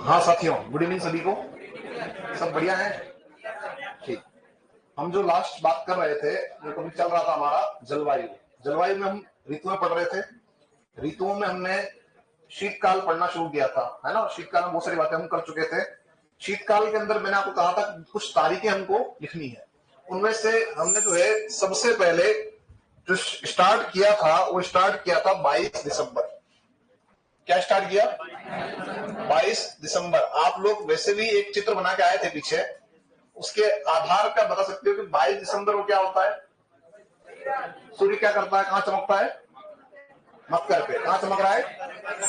हाँ साथियों, good evening सभी को। सब बढ़िया है? ठीक। हम जो लास्ट बात कर रहे थे, जो टॉपिक चल रहा था हमारा जलवायु। जलवायु में हम ऋतुएं पढ़ रहे थे। ऋतुओं में हमने शीतकाल पढ़ना शुरू किया था, है ना। शीतकाल में बहुत सारी बातें हम कर चुके थे। शीतकाल के अंदर मैंने आपको कहा था कुछ तारीखें हमको लिखनी है। उनमें से हमने जो है सबसे पहले जो स्टार्ट किया था वो स्टार्ट किया था 22 दिसंबर। क्या स्टार्ट किया? 22 दिसंबर। आप लोग वैसे भी एक चित्र बना के आए थे पीछे, उसके आधार पर बता सकते हो कि 22 दिसंबर को क्या होता है? सूर्य क्या करता है, कहां चमकता है? मकर पे। कहां चमक रहा है?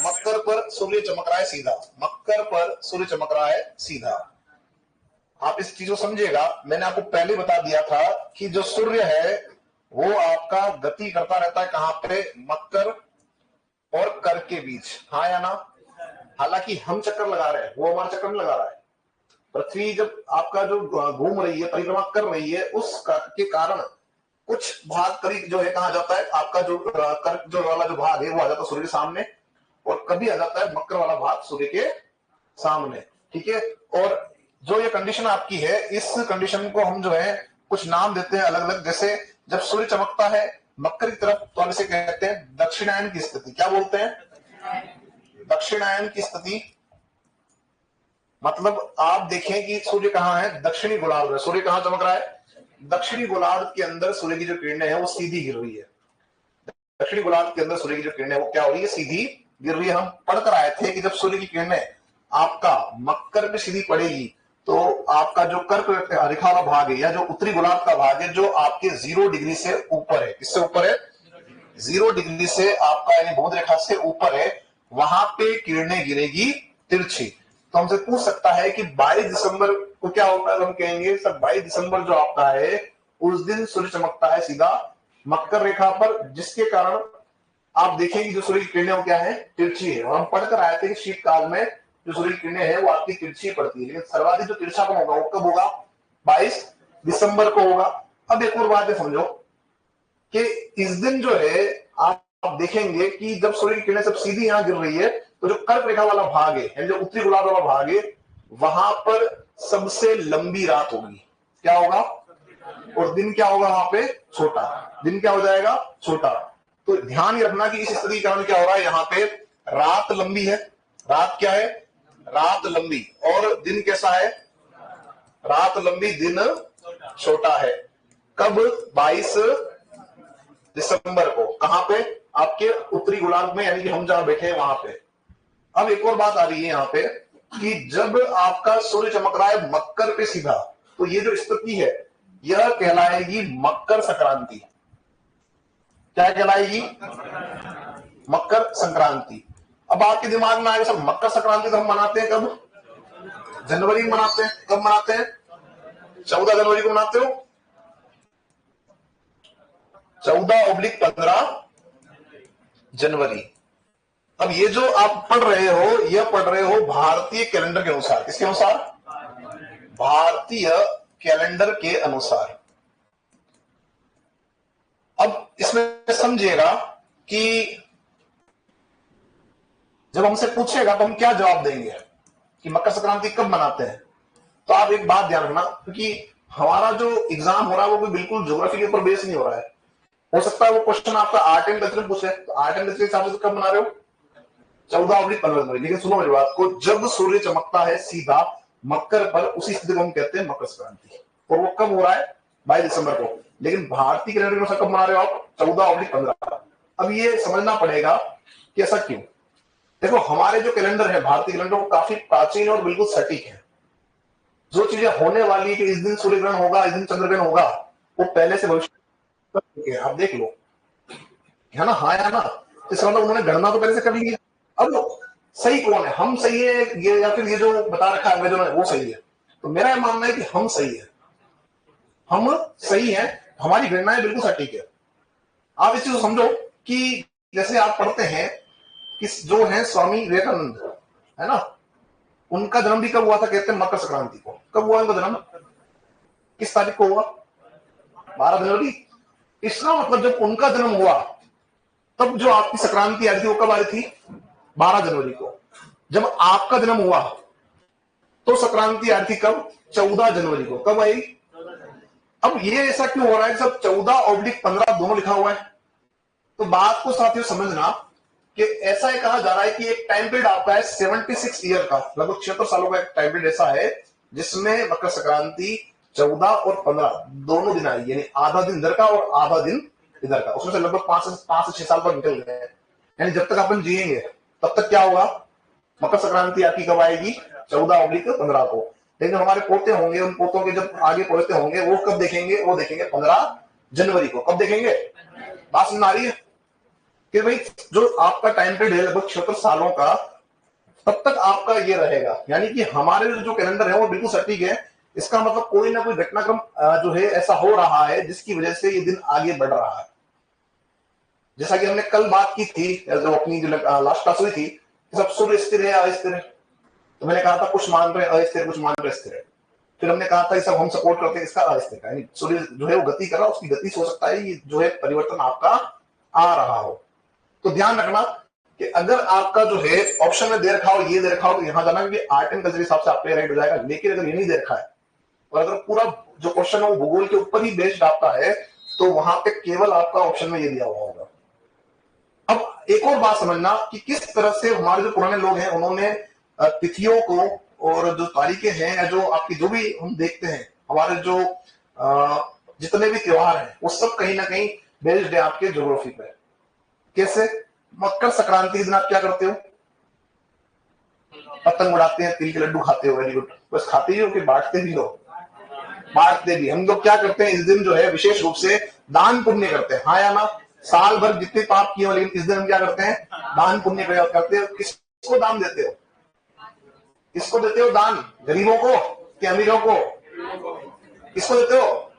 मकर पर सूर्य चमक रहा है सीधा। मकर पर सूर्य चमक रहा है सीधा। आप इस चीज को समझिएगा। मैंने आपको पहले बता दिया था कि जो सूर्य है वो आपका गति करता रहता है कहां पे? मकर और कर के बीच, हाँ या ना? हालांकि हम चक्कर लगा रहे हैं, वो हमारा चक्कर नहीं लगा रहा है। पृथ्वी जब आपका जो घूम रही है, परिक्रमा कर रही है, उस के कारण कुछ भाग करीब जो है कहा जाता है आपका जो कर्क जो वाला जो भाग है वो आ जाता है सूर्य के सामने, और कभी आ जाता है मकर वाला भाग सूर्य के सामने। ठीक है। और जो ये कंडीशन आपकी है, इस कंडीशन को हम जो है कुछ नाम देते हैं अलग अलग। जैसे जब सूर्य चमकता है मकर की तरफ तो हम इसे कहते हैं दक्षिणायन की स्थिति। क्या बोलते हैं? दक्षिणायन की स्थिति। मतलब आप देखें कि सूर्य कहां है? दक्षिणी गोलार्ध में। सूर्य कहां चमक रहा है? दक्षिणी गोलार्ध के अंदर सूर्य की जो किरणें हैं वो सीधी गिर रही है। दक्षिणी गोलार्ध के अंदर सूर्य की जो किरणें वो क्या हो रही है? सीधी गिर रही है। हम पढ़कर आए थे कि जब सूर्य की किरणें आपका मकर पे सीधी पड़ेगी तो आपका जो कर्क रेखा वाला भाग है या जो उत्तरी गोलार्ध का भाग है जो आपके 0 डिग्री से ऊपर है, किससे ऊपर है? 0 डिग्री से आपका यानी भूमध्य रेखा से ऊपर है, वहां पे किरणें गिरेगी तिरछी। तो हमसे पूछ सकता है कि 22 दिसंबर को क्या होता है? हम कहेंगे सर 22 दिसंबर जो आपका है उस दिन सूर्य चमकता है सीधा मकर रेखा पर, जिसके कारण आप देखेंगे जो सूर्य की किरणें वो क्या है? तिरछी है। और हम पढ़कर आए थे कि शीतकाल में जो सूर्य की किरणें है वो आपकी तिरछी पड़ती है, लेकिन सर्वाधिक जो तिरछापन होगा वो कब होगा? 22 दिसंबर को होगा। अब एक और बात है समझो कि इस दिन जो है आप देखेंगे कि जब सूर्य की किरणें सब सीधी यहां गिर रही है तो जो कर्क रेखा वाला भाग है, जो उत्तरी गोलार्ध वाला भाग है, वहां पर सबसे लंबी रात होगी। क्या होगा? और दिन क्या होगा? वहां पे छोटा। दिन क्या हो जाएगा? छोटा। तो ध्यान ये रखना कि इस स्थिति के कारण क्या हो रहा है? यहाँ पे रात लंबी है। रात क्या है? रात लंबी। और दिन कैसा है? रात लंबी, दिन छोटा है। कब? 22 दिसंबर को। कहां पे? आपके उत्तरी गोलार्ध में, यानी कि हम जहां बैठे हैं वहां पे। अब एक और बात आ रही है यहाँ पे कि जब आपका सूर्य चमक रहा है मकर पे सीधा, तो ये जो स्थिति है यह कहलाएगी मकर संक्रांति। क्या कहलाएगी? मकर संक्रांति। अब आपके दिमाग में आएगा सर मकर संक्रांति तो हम मनाते हैं कब? जनवरी में मनाते हैं। कब मनाते हैं? 14 जनवरी को मनाते हो। 14/15 जनवरी। अब ये जो आप पढ़ रहे हो, यह पढ़ रहे हो भारतीय कैलेंडर के अनुसार। किसके अनुसार? भारतीय कैलेंडर के अनुसार। अब इसमें समझिएगा कि जब हमसे पूछेगा तो हम क्या जवाब देंगे कि मकर संक्रांति कब मनाते हैं। तो आप एक बात ध्यान रखना, क्योंकि हमारा जो एग्जाम हो रहा है वो भी बिल्कुल ज्योग्राफी के ऊपर बेस नहीं हो रहा है। हो सकता है वो क्वेश्चन आपका आर्ट एंड कल्चर पूछे, तो आर्ट एंड कल्चर के हिसाब से कब मना रहे हो? 14/15 जनवरी। लेकिन सुनो मेरी बात को, जब सूर्य चमकता है सीधा मकर पर, उसी स्थिति को हम कहते हैं मकर संक्रांति। और वो कब हो रहा है? 22 दिसंबर को। लेकिन भारतीय कैलेंडर के अनुसार कब मना रहे हो आप? 14/15। अब ये समझना पड़ेगा कि ऐसा क्यों। देखो हमारे जो कैलेंडर है भारतीय कैलेंडर वो काफी प्राचीन और बिल्कुल सटीक है। जो चीजें होने वाली है कि इस दिन सूर्य ग्रहण होगा, इस दिन चंद्र ग्रहण होगा, वो पहले से भविष्य कर चुके हैं। आप देख लो, है ना? हाँ या ना? इसका मतलब उन्होंने गणना तो पहले से कर ली है। अब सही कौन है? हम सही है ये, या फिर ये जो बता रखा है अंग्रेजों ने वो सही है? तो मेरा यह मानना है कि हम सही है। हम सही है, हमारी गणनाएं बिल्कुल सटीक है। आप इस चीज को समझो कि जैसे आप पढ़ते हैं कि जो है स्वामी विवेकानंद, है ना, उनका जन्म भी कब हुआ था? कहते हैं मकर संक्रांति को। कब हुआ उनका जन्म? किस तारीख को हुआ? 12 जनवरी। इसका मतलब जब उनका जन्म हुआ तब जो आपकी संक्रांति आ रही थी वो कब आ रही थी? 12 जनवरी को। जब आपका जन्म हुआ तो संक्रांति आई थी कब? 14 जनवरी को। कब आई? अब ये ऐसा क्यों हो रहा है सब 14/15 दोनों लिखा हुआ है? तो बात को साथियों समझना कि ऐसा ही कहा जा रहा है कि एक टाइम पीरियड आपका है 76 ईयर का, लगभग 76 सालों का एक टाइम पीरियड ऐसा है जिसमें मकर संक्रांति 14 और 15 दोनों दिन आई, यानी आधा दिन इधर का और आधा दिन इधर का। उसमें से लगभग 5 से 6 साल पर निकल गए, यानी जब तक अपन जिएंगे तब तक क्या होगा? मकर संक्रांति आपकी कब आएगी? 14/15 को। लेकिन हमारे पोते होंगे, उन पोतों के जब आगे पोते होंगे वो कब देखेंगे? वो देखेंगे 15 जनवरी को। कब देखेंगे? बात सुन आ रही है कि भाई जो आपका टाइम पीरियड है लगभग 76 सालों का, तब तक आपका ये रहेगा, यानी कि हमारे जो कैलेंडर है वो बिल्कुल सटीक है। इसका मतलब कोई ना कोई घटनाक्रम जो है ऐसा हो रहा है जिसकी वजह से ये दिन आगे बढ़ रहा है। जैसा कि हमने कल बात की थी, जो अपनी जो लास्ट क्लास हुई थी, सब सूर्य स्थिर है अस्थिर है, तो मैंने कहा था कुछ मान रहे अस्थिर, कुछ मान रहे स्थिर है। फिर हमने कहा था सब हम सपोर्ट करते हैं इसका अस्थिर का, यानी सूर्य जो है वो गति कर रहा है, उसकी गति से हो सकता है ये जो है परिवर्तन आपका आ रहा हो। तो ध्यान रखना कि अगर आपका जो है ऑप्शन में दे रखा हो, ये दे रखा हो, तो यहां जाना क्योंकि आर्ट एंड कल्चर हिसाब से आपका राइट हो जाएगा। लेकिन अगर ये नहीं दे रखा है और अगर पूरा जो क्वेश्चन है वो भूगोल के ऊपर ही बेस्ड आपका है, तो वहां पे केवल आपका ऑप्शन में ये दिया हुआ होगा। अब एक और बात समझना कि किस तरह से हमारे जो पुराने लोग हैं उन्होंने तिथियों को और जो तारीखें हैं या जो आपकी जो भी हम देखते हैं हमारे जो जितने भी त्योहार हैं वो सब कहीं ना कहीं बेस्ड है आपके ज्योग्राफी पे। कैसे? मकर संक्रांति के दिन आप क्या करते हो? पतंग उड़ाते हैं, तिल के लड्डू खाते हो। Very good. बस खाते ही हो कि बांटते भी हो? बांटते भी। हम लोग क्या करते हैं इस दिन जो है विशेष रूप से दान पुण्य करते हैं, हाँ या ना? साल भर जितने पाप किए हो, लेकिन इस दिन हम क्या करते हैं? दान पुण्य करते हो। किसको दान देते हो? किसको देते हो दान? गरीबों को कि अमीरों को? किसको देते हो?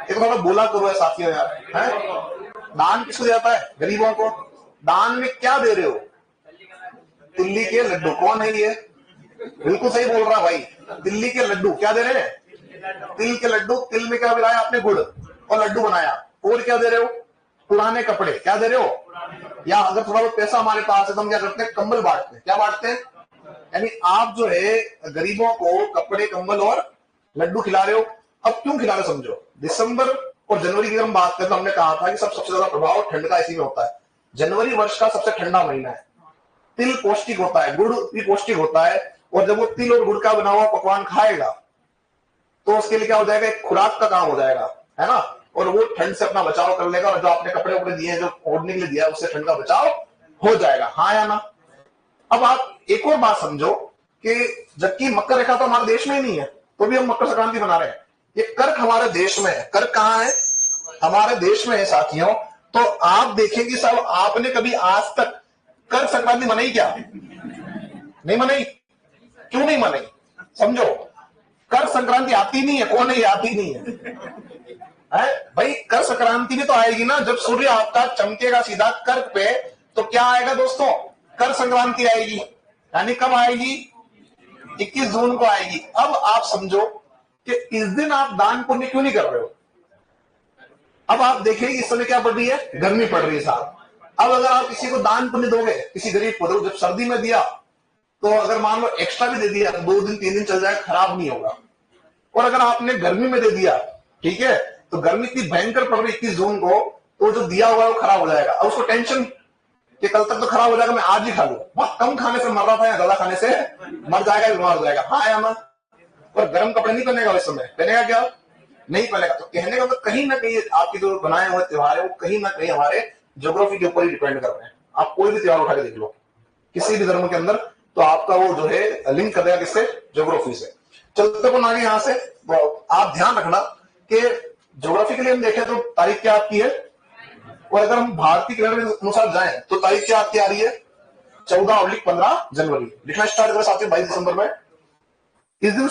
एक थोड़ा बोला करो है साथियों यार, है? दान किसको जाता है? गरीबों को। दान में क्या दे रहे हो? तिल्ली के लड्डू। कौन है ये? बिल्कुल सही बोल रहा भाई, तिल्ली के लड्डू। क्या दे रहे हैं? तिल के लड्डू। तिल में क्या मिलाया आपने? गुड़, और लड्डू बनाया। और क्या दे रहे हो? पुराने कपड़े। क्या दे रहे हो? या अगर थोड़ा बहुत पैसा हमारे पास है तो हम क्या करते हैं? कंबल बांटते हैं। क्या बांटते हैं? यानी आप जो है गरीबों को कपड़े, कंबल और लड्डू खिला रहे हो। अब क्यों खिला रहे समझो। दिसंबर और जनवरी की हम बात करें तो हमने कहा था कि सबसे ज्यादा प्रभाव ठंड का इसी में होता है। जनवरी वर्ष का सबसे ठंडा महीना है। तिल पौष्टिक होता है, गुड़ भी पौष्टिक होता है, और जब वो तिल और गुड़ का बना हुआ पकवान खाएगा तो उसके लिए क्या हो जाएगा? एक खुराक का काम हो जाएगा, है ना? और वो ठंड से अपना बचाव कर लेगा, और जो आपने कपड़े वपड़े दिए हैं जो ओढ़ने के लिए दिया है उससे ठंड का बचाव हो जाएगा, हाँ या ना? अब आप एक और बात समझो कि जबकि मकर रेखा तो हमारे देश में ही नहीं है, तो भी हम मकर संक्रांति मना रहे हैं। ये कर्क हमारे देश में है। कर्क कहां है? हमारे देश में है साथियों। तो आप देखेंगे सब, आपने कभी आज तक कर्क संक्रांति मनाई क्या? नहीं मनाई। क्यों नहीं मनाई? समझो, कर्क संक्रांति आती नहीं है। कौन है ये? आती नहीं है भाई। कर्क संक्रांति भी तो आएगी ना जब सूर्य आपका चमकेगा सीधा कर्क पे, तो क्या आएगा दोस्तों? कर्क संक्रांति आएगी। यानी कब आएगी? 21 जून को आएगी। अब आप समझो कि इस दिन आप दान पुण्य क्यों नहीं कर रहे हो? अब आप देखिए इस समय क्या पड़ रही है? गर्मी पड़ रही है साहब। अब अगर आप किसी को दान पुण्य दोगे, किसी गरीब को दो, जब सर्दी में दिया तो अगर मान लो एक्स्ट्रा भी दे दिया तो 2 दिन 3 दिन चल जाएगा, खराब नहीं होगा। और अगर आपने गर्मी में दे दिया, ठीक है, तो गर्मी इतनी भयंकर पड़ रही 21 जून को, तो जो दिया हुआ है वो खराब हो जाएगा। अब उसको टेंशन कि कल तक तो खराब हो जाएगा, मैं आज ही खा लूं। बहुत कम खाने से मर रहा था या ज्यादा खाने से मर जाएगा, बीमार हो जाएगा, हाँ या ना? और गर्म कपड़े नहीं पहनेगा इस समय। पहनेगा क्या? नहीं पहनेगा। तो कहने का मतलब कहीं ना कहीं आपके जो बनाए हुए त्योहार है वो कहीं ना कहीं हमारे ज्योग्राफी के ऊपर ही डिपेंड कर रहे हैं। आप कोई भी त्योहार उठा के देख लो किसी भी धर्म के अंदर, तो आपका वो जो है लिंक कर देगा किससे? ज्योग्राफी से। चलते को आगे यहां से आप ध्यान रखना कि ज्योग्राफी के लिए हम देखें तो तारीख क्या आपकी है, और अगर हम भारतीय कैलेंडर के अनुसार जाएं तो तारीख क्या आपकी आ रही है? 14/15 जनवरी। लिखना स्टार्ट करें साथियों। 22 दिसंबर में इस दिन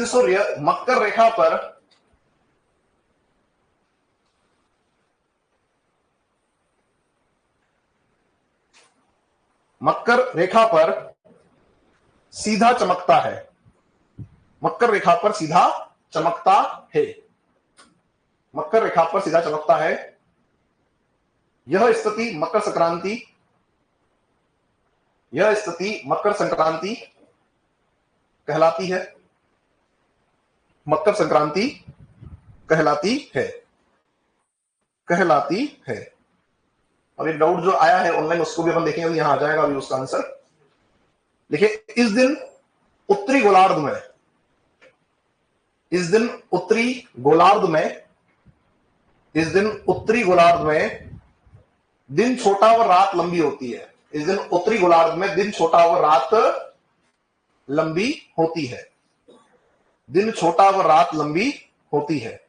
सूर्य मकर रेखा पर सीधा चमकता है। मकर रेखा पर सीधा चमकता है। मकर रेखा पर सीधा चमकता है। यह स्थिति मकर संक्रांति यह स्थिति मकर संक्रांति कहलाती है, मकर संक्रांति कहलाती है, कहलाती है। और ये डाउट जो आया है ऑनलाइन उसको भी अपन देखेंगे, यहां आ जाएगा अभी उसका आंसर। देखिए, इस दिन उत्तरी गोलार्ध में, इस दिन उत्तरी गोलार्ध में, इस दिन उत्तरी गोलार्ध में दिन छोटा और रात लंबी होती है। इस दिन उत्तरी गोलार्ध में दिन छोटा और रात लंबी होती है, दिन छोटा व रात लंबी होती है,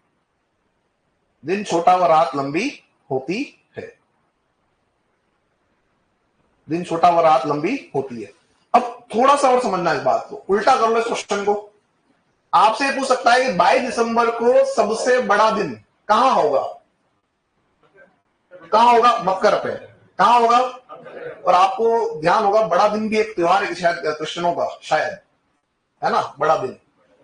दिन छोटा व रात लंबी होती है, दिन छोटा व रात लंबी होती है। अब थोड़ा सा और समझना इस बात को, उल्टा कर लो इस क्वेश्चन को। आपसे पूछ सकता है कि 22 दिसंबर को सबसे बड़ा दिन कहां होगा? कहां होगा? मकर पे। कहां होगा? और आपको ध्यान होगा बड़ा दिन भी एक त्योहार है शायद क्रिश्चियनों का, शायद, है ना, बड़ा दिन।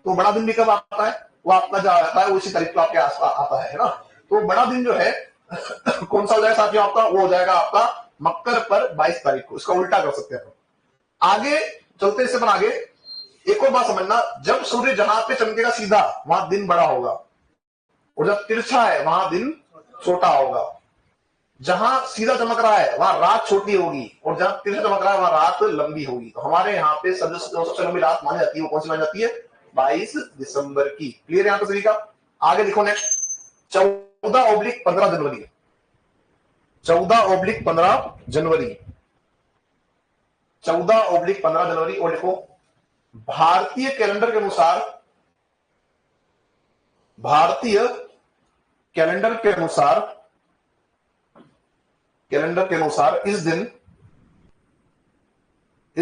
तो बड़ा दिन भी कब आता है? वो आपका जो आता है वो इसी तारीख को आपके आसपास आता है ना। तो बड़ा दिन जो है कौन सा हो जाएगा साथियों आपका? वो हो जाएगा आपका मकर पर 22 तारीख को। इसका उल्टा कर सकते हैं। आगे चलते इससे पर आगे एक और बात समझना, जब सूर्य जहां पे चमकेगा सीधा वहां दिन बड़ा होगा, और जब तिरछा है वहां दिन छोटा होगा। जहां सीधा चमक रहा है वहां रात छोटी होगी, और जहां तिरछा चमक रहा है वहां रात लंबी होगी। तो हमारे यहाँ पे सबसे लंबी रात मानी जाती है, वो कौन सी मानी जाती है? 22 दिसंबर की। क्लियर है यहाँ पे सभी का? आगे देखो नेक्स्ट, 14/15 जनवरी, 14/15 जनवरी, 14/15 जनवरी। और देखो, भारतीय कैलेंडर के अनुसार, भारतीय कैलेंडर के अनुसार, कैलेंडर के अनुसार इस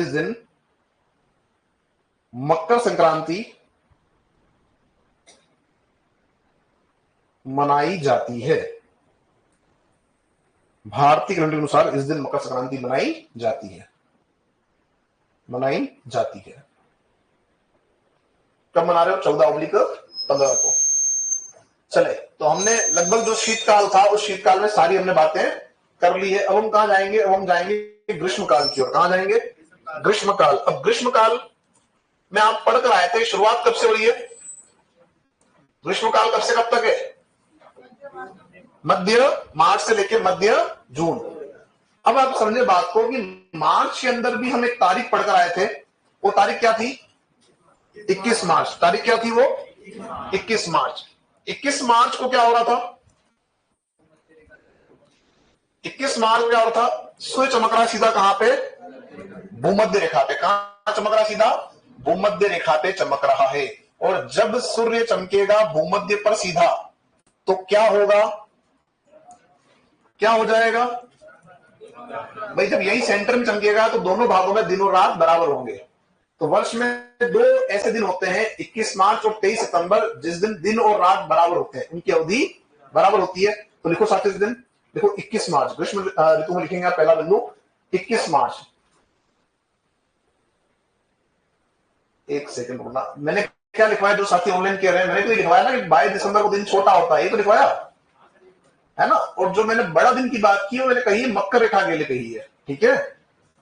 दिन मकर संक्रांति मनाई जाती है। भारतीय कैलेंडर के अनुसार इस दिन मकर संक्रांति मनाई जाती है, मनाई जाती है। कब मना रहे हो? 14/15 को। चले, तो हमने लगभग जो शीतकाल था उस शीतकाल में सारी हमने बातें कर ली है। अब हम कहां जाएंगे? अब हम जाएंगे ग्रीष्मकाल की ओर। कहां जाएंगे? ग्रीष्मकाल। अब ग्रीष्मकाल में आप पढ़कर आए थे, शुरुआत कब से हो रही है? ग्रीष्मकाल कब से कब तक है? मध्य मार्च से लेकर मध्य जून। अब आप समझे बात को कि मार्च के अंदर भी हम एक तारीख पढ़कर आए थे, वो तारीख क्या थी? 21 मार्च। तारीख क्या थी वो? 21 मार्च। 21 मार्च को क्या हो रहा था? 21 मार्च को क्या हो रहा था? सूर्य चमक रहा सीधा कहां पे? भूमध्य रेखा पे। कहां चमक रहा? सीधा भूमध्य रेखा पे चमक रहा है। और जब सूर्य चमकेगा भूमध्य पर सीधा तो क्या होगा? क्या हो जाएगा भाई? जब यही सेंटर में चमकेगा तो दोनों भागों में दिन और रात बराबर होंगे। तो वर्ष में दो ऐसे दिन होते हैं, 21 मार्च और 23 सितंबर, जिस दिन और रात बराबर होते हैं, उनकी अवधि बराबर होती है। तो लिखो साथ इस दिन, देखो 21 मार्च ग्रीष्म ऋतु में लिखेंगे पहला बिंदु 21 मार्च। एक सेकंड रुकना, मैंने क्या लिखवाया? जो साथी ऑनलाइन कह रहे हैं, मैंने तो लिखवाया ना कि 22 दिसंबर को दिन छोटा होता है, ये तो लिखवाया है ना। और जो मैंने बड़ा दिन की बात की वो मैंने कही मकर रेखा के लिए कही है, ठीक है।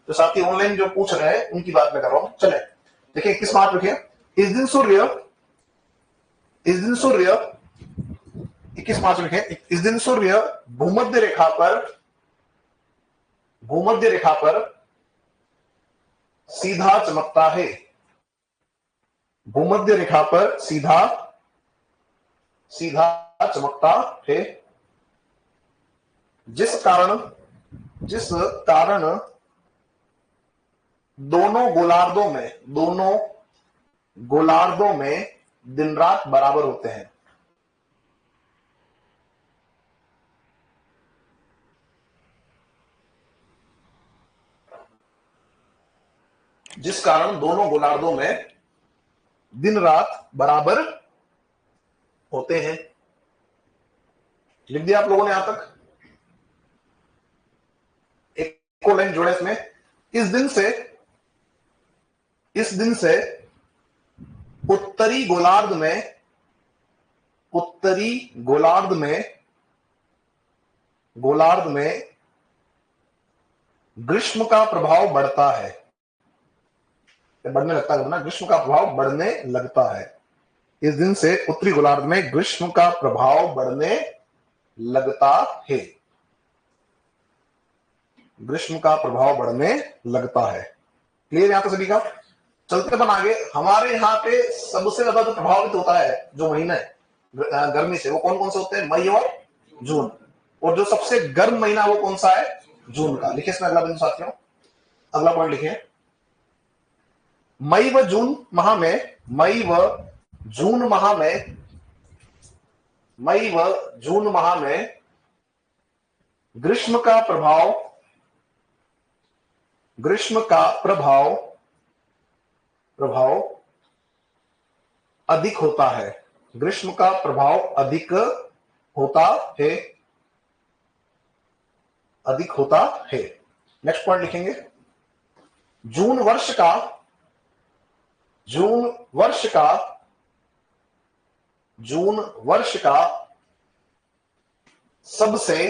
तो साथी ऑनलाइन जो पूछ रहे हैं उनकी बात मैं कर रहा हूं। चले देखिए 21 मार्च लिखे, इस दिन सूर्य 21 मार्च लिखे, इस दिन सूर्य भूमध्य रेखा पर सीधा चमकता है। भूमध्य रेखा पर सीधा चमकता है, जिस कारण दोनों गोलार्धों में दिन रात बराबर होते हैं। जिस कारण दोनों गोलार्धों में दिन रात बराबर होते हैं। लिख दिया आप लोगों ने यहां तक? एक को लाइन जोड़े इसमें, इस दिन से उत्तरी गोलार्ध में ग्रीष्म का प्रभाव बढ़ता है। बढ़ने लगता है ना, ग्रीष्म का प्रभाव बढ़ने लगता है। इस दिन से उत्तरी गोलार्ध में ग्रीष्म का प्रभाव बढ़ने लगता है। ग्रीष्म का प्रभाव बढ़ने लगता है। क्लियर यहां तो सभी का? चलते अपन आगे। हमारे यहाँ पे सबसे ज्यादा जो प्रभावित होता है जो महीना है गर्मी से, वो कौन कौन से होते हैं? मई और जून। और जो सबसे गर्म महीना वो कौन सा है? जून का। लिखिए इसमें अगला बिंदु साथियों, अगला पॉइंट लिखिए। मई व जून माह में, मई व जून माह में, मई व जून माह में ग्रीष्म का प्रभाव, ग्रीष्म का प्रभाव अधिक होता है। ग्रीष्म का प्रभाव अधिक होता है, अधिक होता है। नेक्स्ट पॉइंट लिखेंगे। जून वर्ष का, जून वर्ष का, जून वर्ष का सबसे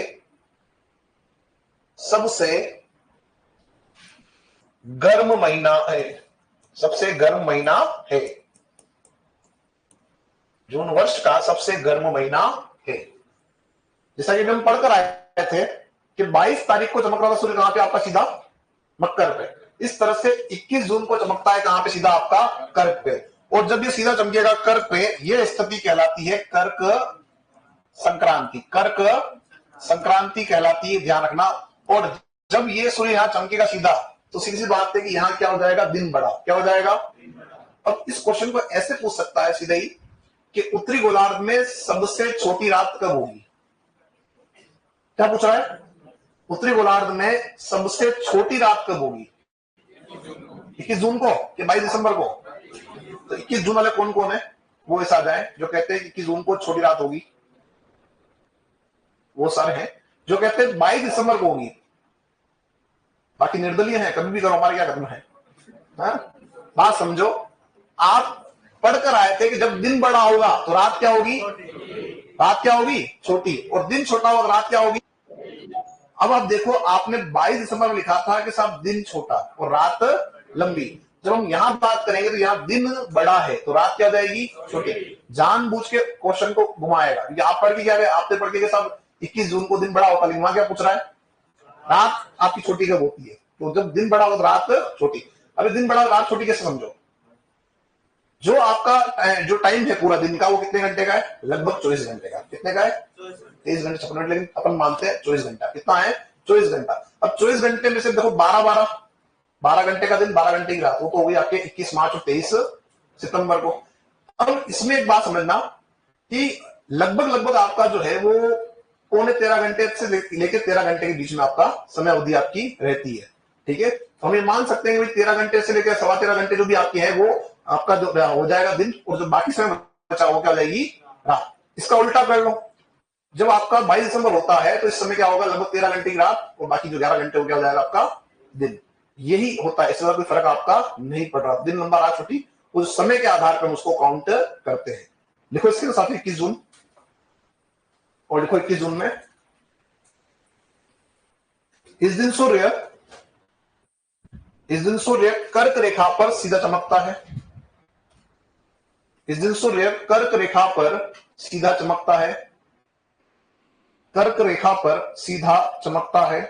गर्म महीना है। सबसे गर्म महीना है। जून वर्ष का सबसे गर्म महीना है। जैसा कि हम पढ़कर आए थे कि 22 तारीख को चमक रहा था सूर्य कहां पे? आपका सीधा मकर पे। इस तरह से 21 जून को चमकता है कहां पे? सीधा आपका कर्क पे। और जब ये सीधा चमकेगा कर्क पे, ये स्थिति कहलाती है कर्क संक्रांति। कर्क संक्रांति कहलाती है, ध्यान रखना। और जब ये सूर्य यहां चमकेगा सीधा, तो सीधी सी बात है कि यहां क्या हो जाएगा? दिन बड़ा। क्या हो जाएगा? अब इस क्वेश्चन को ऐसे पूछ सकता है सीधा ही कि उत्तरी गोलार्ध में सबसे छोटी रात कब होगी? क्या पूछ रहा है? उत्तरी गोलार्ध में सबसे छोटी रात कब होगी? 21 जून को कि 22 दिसंबर को? तो 21 जून वाले कौन कौन है वो इस आ जाए जो कहते हैं 21 जून को छोटी रात होगी। वो सारे हैं जो कहते हैं 22 दिसंबर को होगी। बाकी निर्दलीय है, कभी भी करो, हमारा क्या करना है? बात समझो। आप पढ़कर आए थे कि जब दिन बड़ा होगा तो रात क्या होगी? रात क्या होगी? छोटी। और दिन छोटा होगा, रात क्या होगी? अब आप देखो, आपने 22 दिसंबर में लिखा था कि साहब दिन छोटा और रात लंबी। जब हम यहां बात करेंगे तो यहां दिन बड़ा है तो रात क्या जाएगी? छोटी। जानबूझ के क्वेश्चन को घुमाएगा। आप पढ़ के क्या रहे? आपने पढ़ के साहब 21 जून को दिन बड़ा होता, लेकिन वहां क्या पूछ रहा है? रात आपकी छोटी कब होती है? तो जब दिन बड़ा हो तो रात छोटी। अभी दिन बड़ा रात छोटी कैसे समझो? जो आपका जो टाइम है पूरा दिन का वो कितने घंटे का है? लगभग 24 घंटे का। कितने का है? 23 घंटे 56 मिनट, लेकिन अपन मानते हैं 24 घंटा। कितना है? 24 घंटा। अब 24 घंटे में से देखो 12 घंटे का दिन, 12 घंटे की रात, वो तो हुई आपके 21 मार्च और 23 सितंबर को। अब इसमें एक बात समझना कि लगभग आपका जो है वो 13.25 से लेकर 13 घंटे के बीच में आपका समय अवधि आपकी रहती है। ठीक है, तो हम ये मान सकते हैं कि 13 घंटे से लेकर 13.25 घंटे जो भी आपकी है वो आपका जो हो जाएगा दिन, और जो बाकी समय बचा वो क्या हो जाएगी? रात। इसका उल्टा कर लो, जब आपका 22 दिसंबर होता है तो इस समय क्या होगा? लगभग 13 घंटे की रात और बाकी जो 11 घंटे हो क्या हो जाएगा? आपका दिन। यही होता है, इससे कोई फर्क आपका नहीं पड़ रहा। दिन लंबा रात छोटी, उस समय के आधार पर हम उसको काउंट करते हैं। लिखो इसके साथ 21 जून, और लिखो 21 जून में इस दिन सूर्य कर्क रेखा पर सीधा चमकता है। इस दिन सूर्य कर्क रेखा पर सीधा चमकता है। कर्क रेखा पर सीधा चमकता है।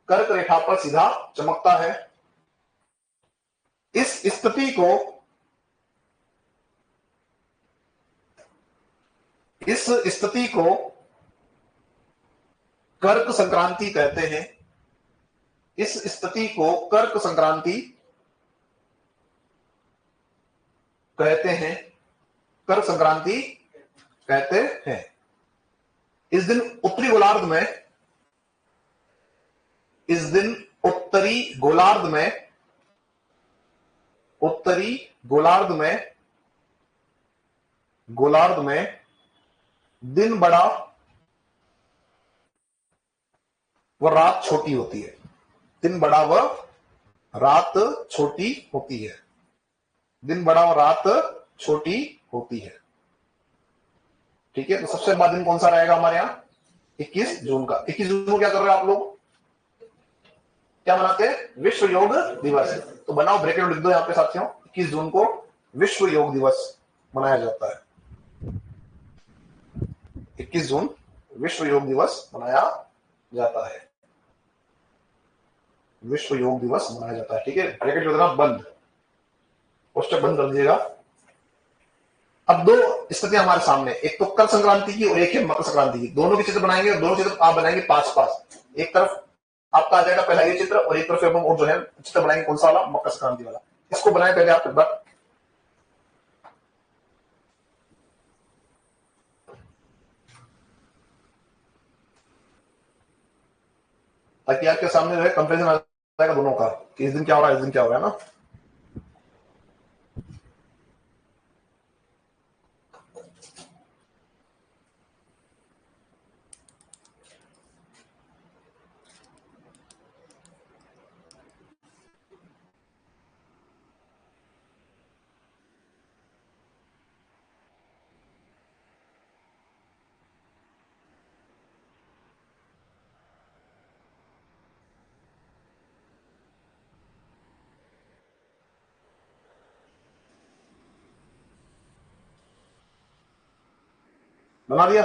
कर्क रेखा पर सीधा चमकता है। इस स्थिति को कर्क संक्रांति कहते हैं। इस स्थिति को कर्क संक्रांति कहते हैं। कर्क संक्रांति कहते हैं। इस दिन उत्तरी गोलार्ध में, इस दिन उत्तरी गोलार्ध में, उत्तरी गोलार्ध में दिन बड़ा व रात छोटी होती है। दिन बड़ा व रात छोटी होती है। दिन बड़ा व रात छोटी होती है। ठीक है, तो सबसे बड़ा दिन कौन सा रहेगा हमारे यहां? 21 जून का। 21 जून को क्या कर रहे हो आप लोग? क्या मनाते हैं? विश्व योग दिवस। तो बनाओ, ब्रैकेट में लिख दो यहाँ पे साथियों, 21 जून को विश्व योग दिवस मनाया जाता है। 21 जून विश्व योग दिवस मनाया जाता है, विश्व योग दिवस मनाया जाता है। ठीक है, ब्रैकेट में देना बंद, पोस्टर बंद कर दीजिएगा। अब दो स्थितियां हमारे सामने, एक तो कर संक्रांति की और एक है मकर संक्रांति की। दोनों की चित्र बनाएंगे और दोनों चित्र आप बनाएंगे 5-5। एक तरफ आपका आ जाएगा पहला ये चित्र और एक तरफ हम और जो है चित्र बनाएंगे कौन सा वाला? मकर संक्रांति वाला। इसको बनाए पहले आप एक बार, ताकि आपके सामने जो है कंपेरिजन आ जाएगा दोनों का कि इस दिन क्या हो रहा है, इस दिन क्या हो रहा है ना। बना दिया?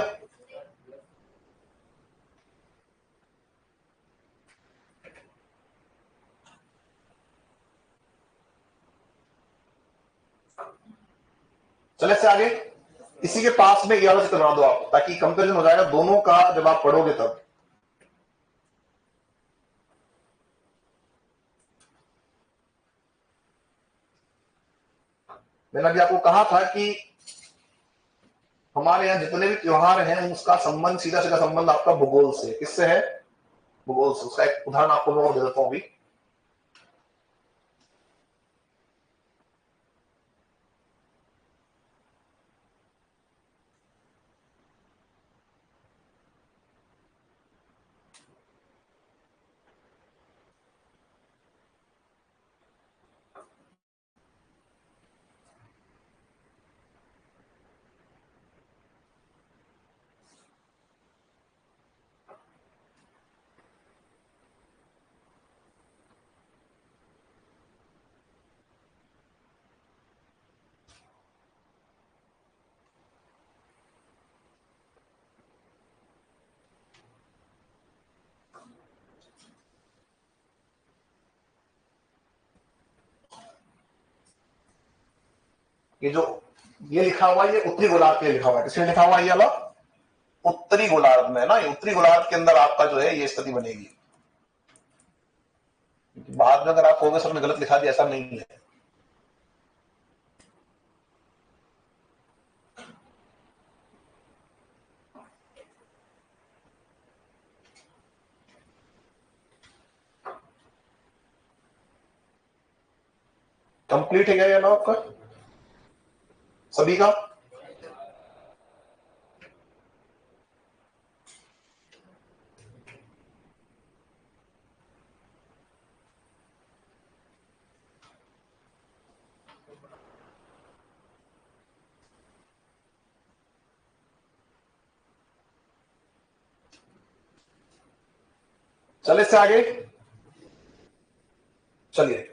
चले से आगे, इसी के पास में 11 चित्र बना दो आप, ताकि कंपेरिजन हो जाएगा दोनों का जब आप पढ़ोगे तब। मैंने अभी आपको कहा था कि हमारे यहाँ जितने भी त्योहार हैं उसका संबंध, सीधा सीधा संबंध आपका भूगोल से। किससे है? भूगोल से। उसका एक उदाहरण आपको मैं और दे देता हूं अभी। ये जो ये लिखा हुआ है, ये उत्तरी गोलार्ध के लिखा हुआ है। किसमें लिखा हुआ है? ये वाला उत्तरी गोलार्ध में ना। ये उत्तरी गोलार्ध के अंदर आपका जो है ये स्थिति बनेगी। बाद में अगर आप कहोगे सर ने गलत लिखा दिया, ऐसा नहीं है। कंप्लीट है क्या ये ना आपका सभी का? चले से आगे, चलिए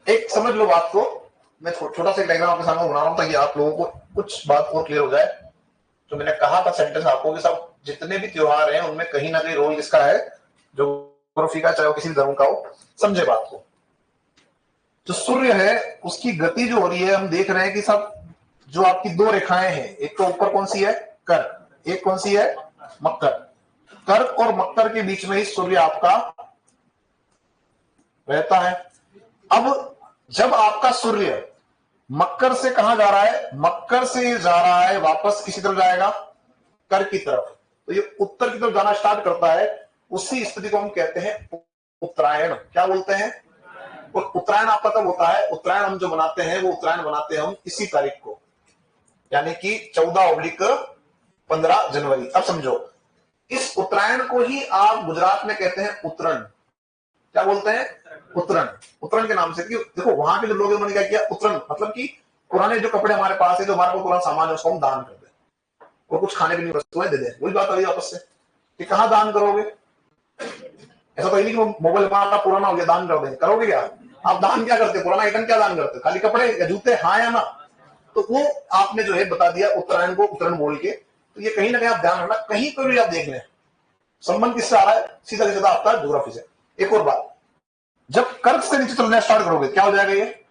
एक समझ लो बात को। मैं छोटा सा डायग्राम आपके सामने बना रहा हूं ताकि आप लोगों को कुछ बात और क्लियर हो जाए। तो मैंने कहा था सेंटेंस आपको कि सब जितने भी त्योहार हैं उनमें कहीं ना कहीं रोल किसका है? ज्योग्राफी का, चाहे वो किसी भी धर्म का हो। समझे बात को? जो सूर्य है उसकी गति जो हो रही है, हम देख रहे हैं कि सब जो आपकी दो रेखाएं हैं, एक तो ऊपर कौन सी है? कर्क, एक कौन सी है? मकर। कर्क और मकर के बीच में ही सूर्य आपका रहता है। अब जब आपका सूर्य मकर से कहां जा रहा है? मकर से जा रहा है वापस किसी तरफ जाएगा? कर्क की तरफ। तो ये उत्तर की तरफ जाना स्टार्ट करता है। उसी स्थिति को हम कहते हैं उत्तरायण। क्या बोलते हैं? और उत्तरायण आपका कब होता है? उत्तरायण हम जो बनाते हैं वो उत्तरायण बनाते हैं हम इसी तारीख को, यानी कि 14/15 जनवरी। अब समझो, इस उत्तरायण को ही आप गुजरात में कहते हैं उत्तरण। क्या बोलते हैं? उत्तरण। उत्तरण के नाम से, कि देखो वहां के जो लोग उन्होंने क्या किया? उत्तरण मतलब कि पुराने जो कपड़े हमारे पास है, जो हमारे पास पुराना सामान है, उसको हम दान कर दें और कुछ खाने पीने की वस्तुएं दे दें। वही बात आ रही है आपस से कि कहां दान करोगे? ऐसा तो नहीं कि मोबाइल हमारा पुराना हो गया दान कर देंगे, करोगे क्या आप? दान क्या करते, पुराना आइटम क्या दान करते, खाली कपड़े या जूते, हाँ या ना? तो वो आपने जो है बता दिया उत्तरायण को उत्तरायण बोल के। तो ये कहीं ना कहीं आप ध्यान रखना, कहीं पर भी आप देख लें संबंध किससे आ रहा है, सीधा सीधा आपका ज्योग्राफी से। एक और बात, जब कर्क से नीचे चलना स्टार्ट करोगे क्या हो जाएगा, ये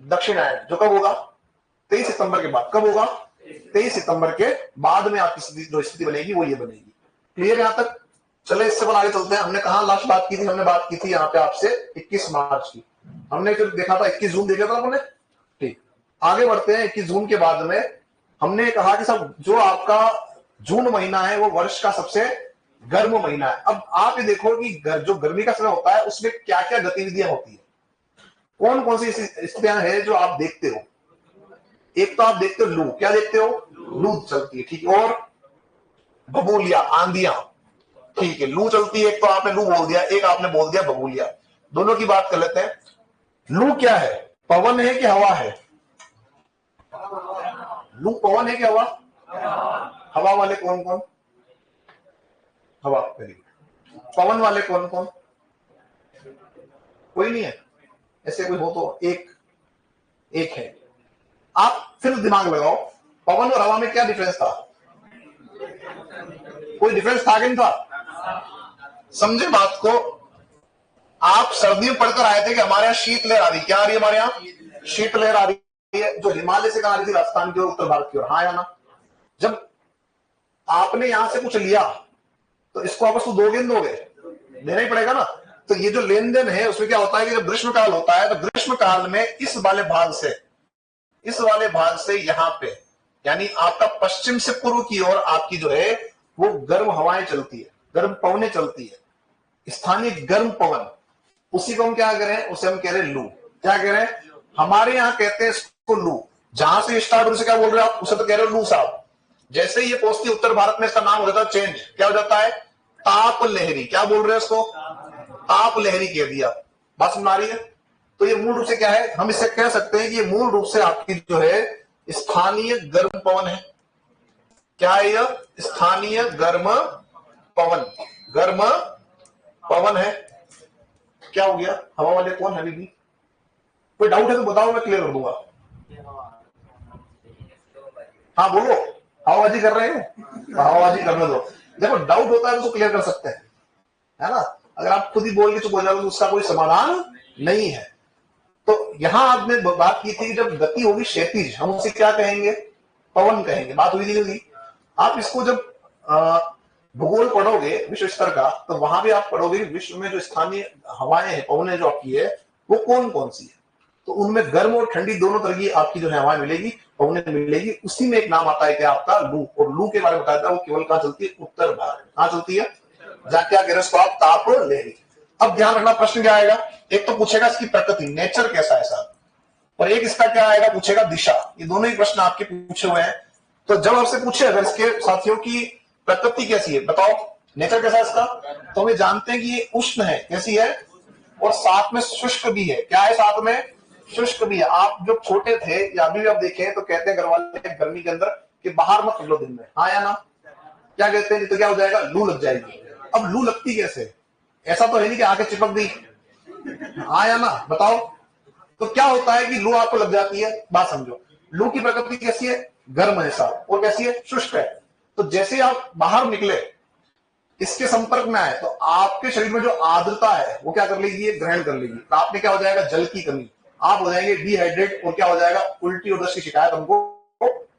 दक्षिणायन, जो कब होगा 23 सितंबर के बाद। कब होगा 23 सितंबर के बाद में आपकी जो स्थिति बनेगी वो ये बनेगी। क्लियर यहां तक? चले इससे पर आगे चलते हैं। हमने कहा लास्ट बात की थी, हमने बात की थी यहाँ पे आपसे 21 मार्च की, हमने फिर देखा था 21 जून देखा था हमने। ठीक, आगे बढ़ते हैं। 21 जून के बाद में हमने कहा कि सब जो आपका जून महीना है वो वर्ष का सबसे गर्म महीना है। अब आप ये देखो कि जो गर्मी का समय होता है उसमें क्या क्या गतिविधियां होती है, कौन कौन सी स्थितियां हैं जो आप देखते हो। एक तो आप देखते हो लू, क्या देखते हो, लू चलती है, ठीक है, और बबूलिया, आंधियां, ठीक है, लू चलती है। एक तो आपने लू बोल दिया, एक आपने बोल दिया बबूलिया, दोनों की बात कर लेते हैं। लू क्या है, पवन है कि हवा है? लू पवन है कि हवा? हवा वाले कौन कौन? हवा, वेरी गुड। पवन वाले कौन कौन? कोई नहीं है, ऐसे कोई हो तो एक है। आप फिर दिमाग लगाओ, पवन और हवा में क्या डिफरेंस था? कोई डिफरेंस था कि नहीं था? समझे बात को? आप सर्दियों पढ़कर आए थे कि हमारे यहाँ शीतलहर आ रही, क्या आ रही है हमारे यहाँ? शीतलहर आ रही है, जो हिमालय से कहा आ रही थी, राजस्थान की ओर, उत्तर भारत की ओर, हाँ या ना? जब आपने यहां से कुछ लिया तो इसको आपस को दोगे, देना ही पड़ेगा ना। तो ये जो लेन देन है उसमें क्या होता है कि जब ग्रीष्म काल होता है तो ग्रीष्म काल में इस वाले भाग से यहां पे, यानी आपका पश्चिम से पूर्व की ओर आपकी जो है वो गर्म हवाएं चलती है, गर्म पवनें चलती है, स्थानीय गर्म पवन। उसी को हम क्या कह रहे हैं, उसे हम कह रहे हैं लू। क्या कह रहे हैं, हमारे यहां कहते हैं इसको लू। जहां से स्टार्ट उसे क्या बोल रहे हो आप, उसे तो कह रहे हो लू साहब। जैसे ये पहुंचती उत्तर भारत में इसका नाम हो जाता है चेंज, क्या हो जाता है, ताप लहरी। क्या बोल रहे हैं इसको, ताप लहरी कह दिया। बात सुन आ रही है? तो ये मूल रूप से क्या है, हम इससे कह सकते हैं कि ये मूल रूप से आपकी जो है स्थानीय गर्म पवन है। क्या है यह, स्थानीय गर्म पवन है। क्या हो गया, हवा वाले कौन है? अभी कोई डाउट है तो बताओ, मैं क्लियर कर दूंगा। हाँ बोलो, हवाबाजी कर रहे हैं, हवाबाजी करने दो। देखो डाउट होता है तो क्लियर कर सकते हैं, है ना। अगर आप खुद ही बोल के चुप हो जाओगे तो उसका कोई समाधान नहीं है। तो यहां आपने बात की थी जब गति होगी क्षैतिज, हम उसे क्या कहेंगे, पवन कहेंगे। बात हुई थी। आप इसको जब भूगोल पढ़ोगे विश्व स्तर का, तो वहां भी आप पढ़ोगे विश्व में जो स्थानीय हवाएं हैं, पवनें जो आपकी है वो कौन कौन सी है। तो उनमें गर्म और ठंडी दोनों तरह की आपकी जो है हवाएं मिलेगी, पवनें मिलेगी। उसी में एक नाम आता है क्या आपका, लू। और लू के बारे में बताया था, वो केवल कहां चलती है, उत्तर भारत। कहां चलती है, जहां क्या कह रहे हैं आप, ताप लहरी। अब ध्यान रखना, प्रश्न क्या आएगा, एक तो पूछेगा इसकी प्रकृति, नेचर कैसा है साहब, और एक इसका क्या आएगा, पूछेगा दिशा। ये दोनों ही प्रश्न आपके पूछे हुए हैं। तो जब आपसे पूछे अगर इसके साथियों की प्रकृति कैसी है, बताओ नेचर कैसा है इसका, तो हम जानते हैं कि ये उष्ण है, कैसी है, और साथ में शुष्क भी है। क्या है, साथ में शुष्क भी है। आप जब छोटे थे या अभी भी आप देखें तो कहते हैं घर वाले गर्मी के अंदर कि बाहर मत निकलो दिन में, हाँ या ना? क्या कहते हैं, तो क्या हो जाएगा, लू लग जाएगी। अब लू लगती कैसे, ऐसा तो है नहीं कि आके चिपक दी, हाँ या ना, बताओ। तो क्या होता है कि लू आपको लग जाती है। बात समझो, लू की प्रकृति कैसी है, गर्म है साहब, और कैसी है, शुष्क है। तो जैसे आप बाहर निकले, इसके संपर्क में आए, तो आपके शरीर में जो आर्द्रता है वो क्या कर लेगी, ग्रहण कर लेगी। तो आपने क्या हो जाएगा, जल की कमी, आप हो जाएंगे डिहाइड्रेट, और क्या हो जाएगा, उल्टी और दस्त की शिकायत हमको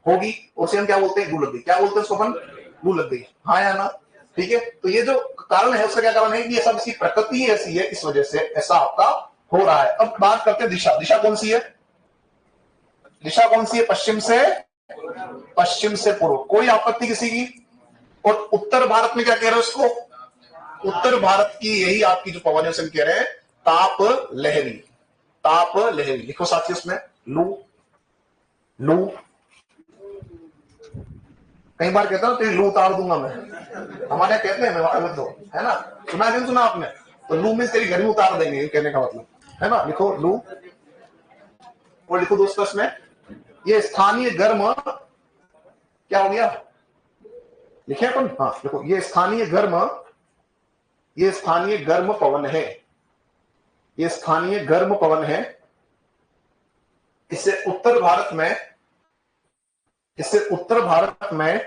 होगी। उसे हम क्या बोलते हैं, लू लग गई। क्या बोलते हैं उसको अपन, लू लग गई, हाँ या ना? ठीक है। तो ये जो कारण है उसका क्या कारण है कि ये सब इसकी प्रकृति ऐसी है, इस वजह से ऐसा आपका हो रहा है। अब बात करते हैं दिशा। दिशा कौन सी है, दिशा कौन सी है, पश्चिम से पूर्व, कोई आपत्ति किसी की। और उत्तर भारत में क्या कह रहे हैं उसको, उत्तर भारत की यही आपकी जो पवन है उसे कह रहे हैं ताप लहरी। ताप लहरी लिखो साथियों उसमें, लू। लू कई बार कहता हूं तेरी लू उतार दूंगा मैं, हमारे यहाँ कहते हैं मैं तो, है ना, सुना नहीं सुना आपने? तो लू में तेरी गर्मी उतार देंगे, कहने का मतलब है ना। लिखो लू, और लिखो दोस्तों इसमें ये स्थानीय गर्म, क्या हो गया, लिखे अपन, हाँ देखो, ये स्थानीय गर्म ये स्थानीय गर्म पवन है, ये स्थानीय गर्म पवन है। इसे उत्तर भारत में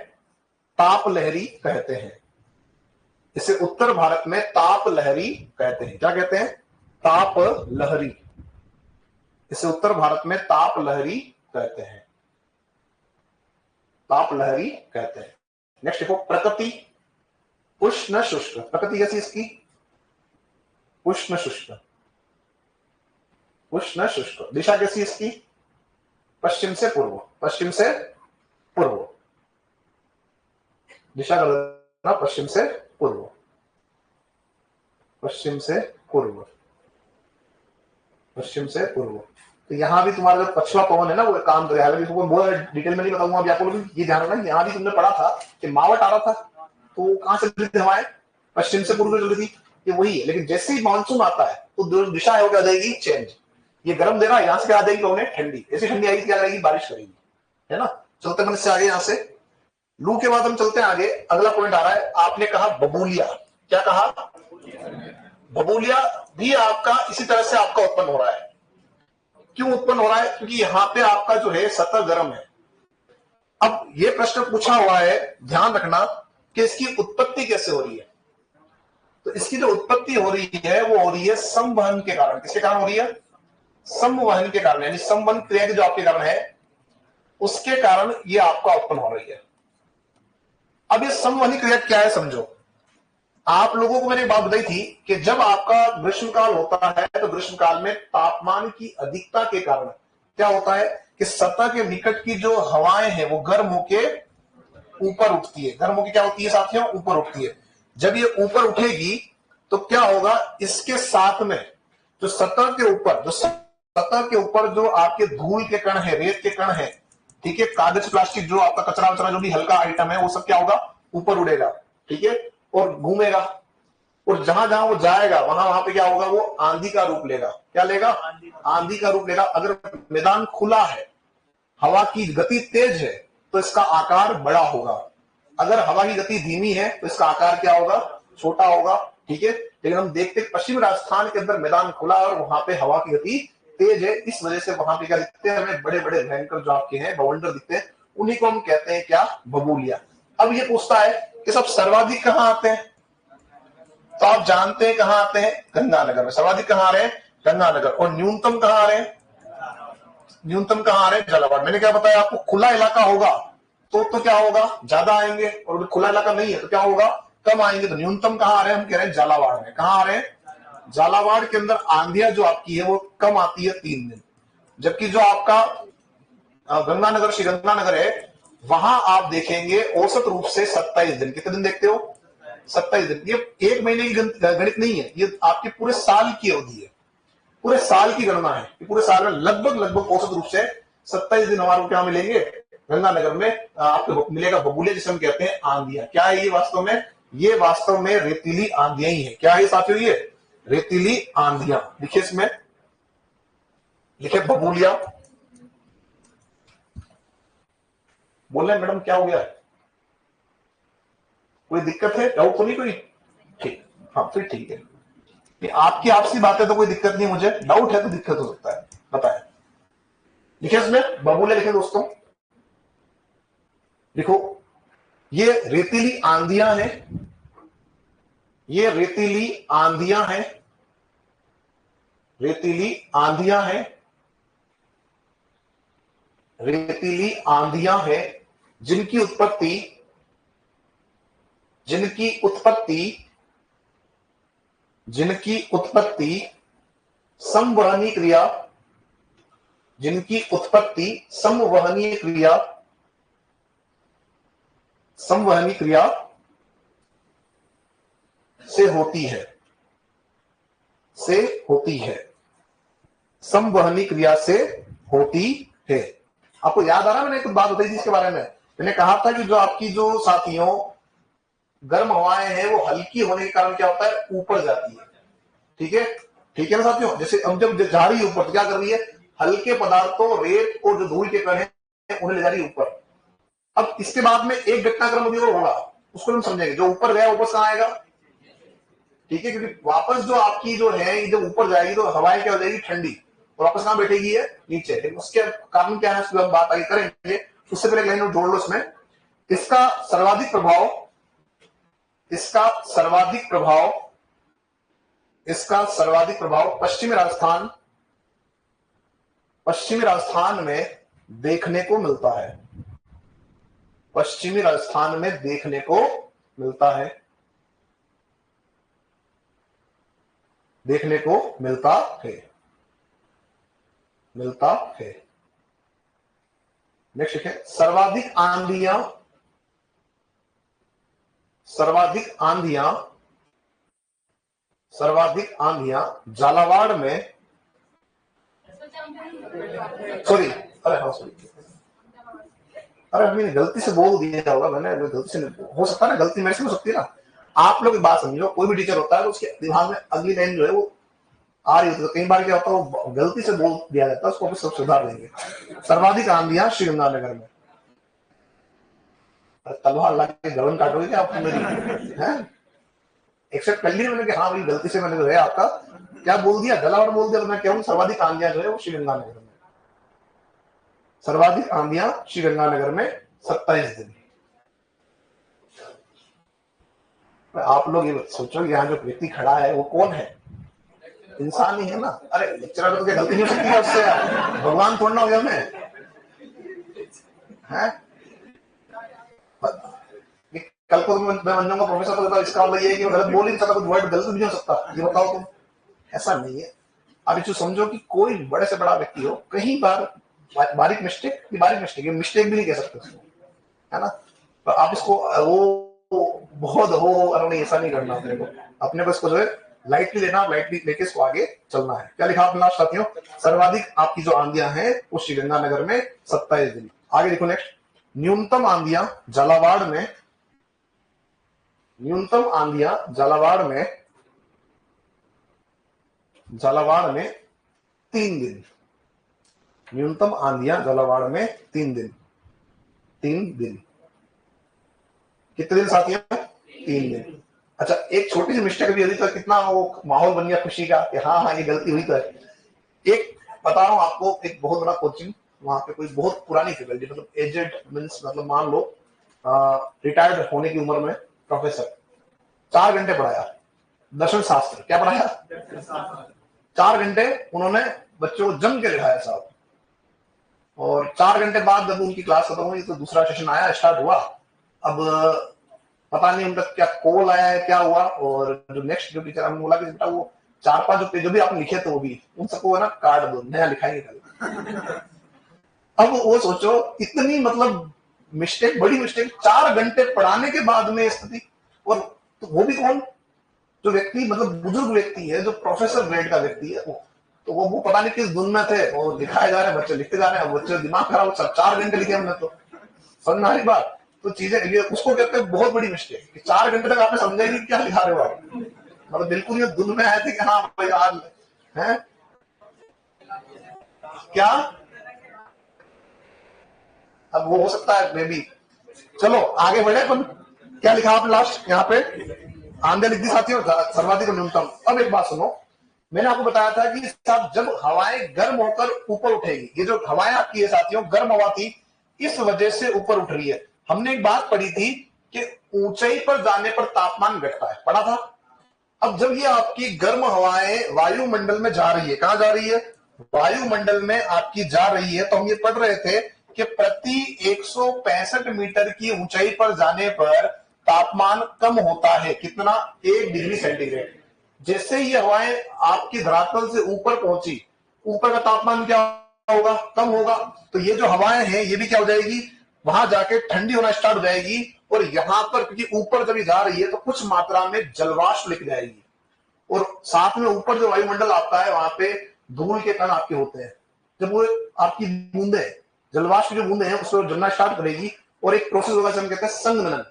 ताप लहरी कहते हैं। इसे उत्तर भारत में ताप लहरी कहते हैं। क्या कहते हैं? ताप लहरी। इसे उत्तर भारत में ताप लहरी कहते हैं, ताप लहरी कहते हैं। नेक्स्ट देखो, प्रकृति उष्ण शुष्क। प्रकृति कैसी इसकी? उष्ण शुष्क। उष्ण शुष्क। दिशा कैसी इसकी? पश्चिम से पूर्व। पश्चिम से पूर्व। दिशा कर देना, पश्चिम से पूर्व। पश्चिम से पूर्व। पश्चिम से पूर्व। तो यहां भी तुम्हारा जो पछुआ पवन है ना, वो काम करे। हालांकि इसको बहुत डिटेल में नहीं बताऊंगा अभी आपको, लेकिन ये ध्यान रखना, यहां भी तुमने पढ़ा था कि मावट आ रहा था, तो कहां से चल रही थी हवाएं? पश्चिम से पूर्व चल रही थी। ये वही है, लेकिन जैसे ही मानसून आता है तो जो दिशा है वो क्या हो जाएगी? चेंज। ये गर्म दे रहा है, यहां से क्या आ जाएगी? तो ठंडी। ऐसी ठंडी आएगी, क्या करेगी? बारिश करेगी, है ना। चलते हैं इससे आगे। यहां से लू के बाद हम चलते हैं आगे। अगला पॉइंट आ रहा है, आपने कहा बबूलिया। क्या कहा? बबूलिया भी आपका इसी तरह से आपका उत्पन्न हो रहा है। क्यों उत्पन्न हो रहा है? क्योंकि यहां पे आपका जो है सतह गर्म है। अब यह प्रश्न पूछा हुआ है, ध्यान रखना, कि इसकी उत्पत्ति कैसे हो रही है। तो इसकी जो उत्पत्ति हो रही है वो हो रही है संवहन के कारण। किसके कारण हो रही है? संवहन के कारण, यानी संवहन क्रिया के जो आपके कारण है उसके कारण ये आपका उत्पन्न हो रही है। अब ये संवहनी क्रिया क्या है समझो। आप लोगों को मैंने एक बात बताई थी कि जब आपका ग्रीष्मकाल होता है तो ग्रीष्मकाल में तापमान की अधिकता के कारण क्या होता है कि सतह के निकट की जो हवाएं हैं वो गर्म होके ऊपर उठती है। गर्म होके क्या होती है साथियों? ऊपर उठती है। जब ये ऊपर उठेगी तो क्या होगा? इसके साथ में जो सतह के ऊपर जो आपके धूल के कण है, रेत के कण है, ठीक है, कागज प्लास्टिक जो आपका कचरा वचरा जो भी हल्का आइटम है वो सब क्या होगा? ऊपर उड़ेगा, ठीक है, और घूमेगा। और जहां जहां वो जाएगा वहां वहां पे क्या होगा? वो आंधी का रूप लेगा। क्या लेगा? आंधी का रूप लेगा। अगर मैदान खुला है, हवा की गति तेज है, तो इसका आकार बड़ा होगा। अगर हवा की गति धीमी है तो इसका आकार क्या होगा? छोटा होगा, ठीक है। लेकिन हम देखते पश्चिमी राजस्थान के अंदर मैदान खुला है और वहां पे हवा की गति तेज है, इस वजह से वहां पे क्या दिखते हैं? हमें बड़े बड़े भयंकर जो आपके हैं बवंडर दिखते हैं। उन्हीं को हम कहते हैं क्या? बबूलिया। अब ये पूछता है कि सब सर्वाधिक कहां आते हैं? तो आप जानते हैं कहां आते हैं? गंगानगर में। सर्वाधिक कहां आ रहे हैं? गंगानगर। और न्यूनतम कहां आ रहे हैं? न्यूनतम कहां आ रहे हैं? झालावाड़। मैंने क्या बताया आपको? खुला इलाका होगा तो क्या होगा? ज्यादा आएंगे, और खुला इलाका नहीं है तो क्या होगा? कम आएंगे। तो न्यूनतम कहां आ रहे हैं? हम कह रहे हैं झालावाड़ में। कहां आ रहे हैं? झालावाड़ के अंदर आंधियां जो आपकी है वो कम आती है 3 दिन। जबकि जो आपका गंगानगर, श्री गंगानगर है, वहां आप देखेंगे औसत रूप से 27 दिन। कितने दिन देखते हो? 27 दिन। ये एक महीने की गणित नहीं है, ये आपके पूरे साल की अवधि है, पूरे साल की गणना है। पूरे साल में लगभग औसत रूप से 27 दिन हमारे क्या मिलेंगे? गंगानगर में आपको मिलेगा बबूले, जिसे हम कहते हैं आंधियां। क्या है ये वास्तव में? ये वास्तव में रेतीली आंधियां ही है। क्या है साथियों? ये रेतीली आंधियां। लिखिए इसमें, लिखे बबूलिया। बोल रहे मैडम क्या हो गया? कोई दिक्कत है? डाउट तो नहीं कोई? ठीक, हाँ फिर ठीक है। आपकी आपसी बात है तो कोई दिक्कत नहीं, मुझे डाउट है तो दिक्कत हो सकता है। बताएं। लिखे इसमें बबूले, लिखे दोस्तों। देखो, ये रेतीली आंधियां हैं, ये रेतीली आंधियां हैं, रेतीली आंधियां हैं, रेतीली आंधियां हैं, जिनकी उत्पत्ति संवहनी क्रिया, जिनकी उत्पत्ति संवहनी क्रिया से होती है, संवहनी क्रिया से होती है। आपको याद आ रहा है मैंने कुछ बात बताई थी इसके बारे में? मैंने कहा था कि जो आपकी जो साथियों गर्म हवाएं हैं वो हल्की होने के कारण क्या होता है? ऊपर जाती है, ठीक है, ठीक है ना साथियों। जैसे अब जब जा रही है ऊपर तो क्या कर रही है? हल्के पदार्थों, रेत और जो धूल के कण है उन्हें ले जा रही है ऊपर। अब इसके बाद में एक घटनाक्रम होगा, उसको हम समझेंगे। जो ऊपर गया ऊपर से आएगा, ठीक है, क्योंकि वापस जो आपकी जो है ये जब ऊपर जाएगी तो हवाएं क्या हो जाएगी, ठंडी, और वापस कहां बैठेगी है, नीचे। लेकिन उसके कारण क्या है, उसकी हम बात आगे करेंगे। उससे पहले लाइन जोड़ लो इसमें, इसका सर्वाधिक प्रभाव, इसका सर्वाधिक प्रभाव, इसका सर्वाधिक प्रभाव पश्चिमी राजस्थान, पश्चिमी राजस्थान में देखने को मिलता है, पश्चिमी राजस्थान में देखने को मिलता है, देखने को मिलता है, मिलता है। नेक्स्ट है सर्वाधिक आंधियां, सर्वाधिक आंधियां, सर्वाधिक आंधियां झालावाड़ में, सॉरी, अरे हाँ सॉरी, अरे मैंने गलती से बोल दिया होगा, मैंने गलती से, हो सकता है ना, गलती मेरे से हो सकती है ना। आप लोग बात समझो, कोई भी टीचर होता है तो उसके दिमाग में अगली लाइन जो है वो आ रही होती है, तो कई बार क्या होता है वो गलती से बोल दिया जाता है, उसको भी सब सुधार देंगे। सर्वाधिक आंधियां श्रीगंगानगर में। तलवार ला के गर्दन काटोगे क्या आप मेरी, है? एक्सेप्ट कर लिया मैंने कि हाँ भाई गलती से मैंने जो है आपका क्या बोल दिया, झालावाड़ बोल दिया, तो मैं क्या हूँ, सर्वाधिक आंधियां जो है वो श्रीगंगानगर में, सर्वाधिक आंधियां श्रीगंगानगर में 27 दिन। आप लोग ये सोचो यहाँ जो व्यक्ति खड़ा है वो कौन है, इंसान ही है ना। अरे लेक्चरर तो क्या गलती नहीं हो सकती है उससे, भगवान थोड़ा ना हो गया मैं, है? कल को मैं बन जाऊंगा प्रोफेसर, तो इसका मतलब ये है कि मैं गलत बोल ही नहीं सकता, कुछ वर्ड गलत भी नहीं हो सकता, ये बताओ तुम। ऐसा नहीं है। अब इसको समझो कि कोई बड़े से बड़ा व्यक्ति हो, कहीं बार बारीक मिस्टेक, बारीक मिस्टेक, मिस्टेक भी नहीं कह सकते उसको, है ना। तो आप इसको वो बहुत हो, अरे नहीं ऐसा नहीं करना अपने को, अपने को इसको जो है लाइटली लेना, लाइटली लेके इसको आगे चलना है। क्या लिखा आपने साथियों, सर्वाधिक आपकी जो आंधियां हैं वो श्रीगंगानगर में 27 दिन। आगे देखो नेक्स्ट, न्यूनतम आंधियां झालावाड़ में, न्यूनतम आंधियां झालावाड़ में, झालावाड़ में 3 दिन, न्यूनतम आंधियां झालावाड़ में 3 दिन, 3 दिन। कितने दिन साथियों, 3 दिन। अच्छा एक छोटी सी मिस्टेक भी हुई तो कितना वो माहौल बन गया खुशी का कि हाँ हाँ ये गलती हुई तो है। एक बता रहा हूं आपको, एक बहुत बड़ा कोचिंग, वहां पे कोई बहुत पुरानी फैकल्टी, मतलब एजेड मींस, मतलब मान लो रिटायर्ड होने की उम्र में प्रोफेसर, 4 घंटे पढ़ाया दर्शन शास्त्र। क्या पढ़ाया, 4 घंटे उन्होंने बच्चों को जम के लिखाया साहब। और 4 घंटे बाद जब उनकी क्लास खत्म हुई तो दूसरा सेशन आया, स्टार्ट हुआ। अब पता नहीं उनका क्या कॉल आया है, क्या हुआ, और जो नेक्स्ट जो टीचर हमने बोला कि बेटा वो 4-5 जो पेज जो भी आपने लिखे थे वो भी उन सबको है ना काट दो, नया लिखाएंगे कल। अब वो सोचो इतनी मतलब मिस्टेक, बड़ी मिस्टेक, 4 घंटे पढ़ाने के बाद में स्थिति। और तो वो भी कौन, जो व्यक्ति मतलब बुजुर्ग व्यक्ति है, जो प्रोफेसर ग्रेड का व्यक्ति है, तो वो पता नहीं किस धुन में थे, और लिखाए जा रहे हैं, बच्चे लिखते जा रहे हैं, बच्चे दिमाग खराब, 4 घंटे लिखे हमने तो, समझ में आ रही बात। तो चीजें ये उसको कहते हैं बहुत बड़ी मिस्टेक कि 4 घंटे तक आपने समझा ही नहीं क्या लिखा रहे हो आप, मतलब बिल्कुल ये धुन में आए थे कि हाँ भाई आज है क्या। अब वो हो सकता है मे बी। चलो आगे बढ़े अपन, क्या लिखा आपने लास्ट यहाँ पे, आंधे लिख दी साथियों, सर्वाधिक और न्यूनतम। अब एक बात सुनो, मैंने आपको बताया था कि साहब जब हवाएं गर्म होकर ऊपर उठेगी, ये जो हवाएं आपकी है साथियों गर्म हवा थी, इस वजह से ऊपर उठ रही है। हमने एक बात पढ़ी थी कि ऊंचाई पर जाने पर तापमान घटता है, पढ़ा था। अब जब ये आपकी गर्म हवाएं वायुमंडल में जा रही है, कहां जा रही है, वायुमंडल में आपकी जा रही है, तो हम ये पढ़ रहे थे कि प्रति 165 मीटर की ऊंचाई पर जाने पर तापमान कम होता है, कितना, 1 डिग्री सेंटीग्रेड। जैसे ये हवाएं आपकी धरातल से ऊपर पहुंची, ऊपर का तापमान क्या होगा, कम होगा। तो ये जो हवाएं हैं ये भी क्या हो जाएगी, वहां जाके ठंडी होना स्टार्ट हो जाएगी। और यहां पर क्योंकि ऊपर जब जा रही है तो कुछ मात्रा में जलवाष्प लिख जाएगी, और साथ में ऊपर जो वायुमंडल आता है वहां पे धूल के कण आपके होते हैं। जब वो आपकी बूंदे, जलवाष्प जो बूंदे हैं उसको जलना स्टार्ट करेगी, और एक प्रोसेस होगा जिसे हम कहते हैं संघनन।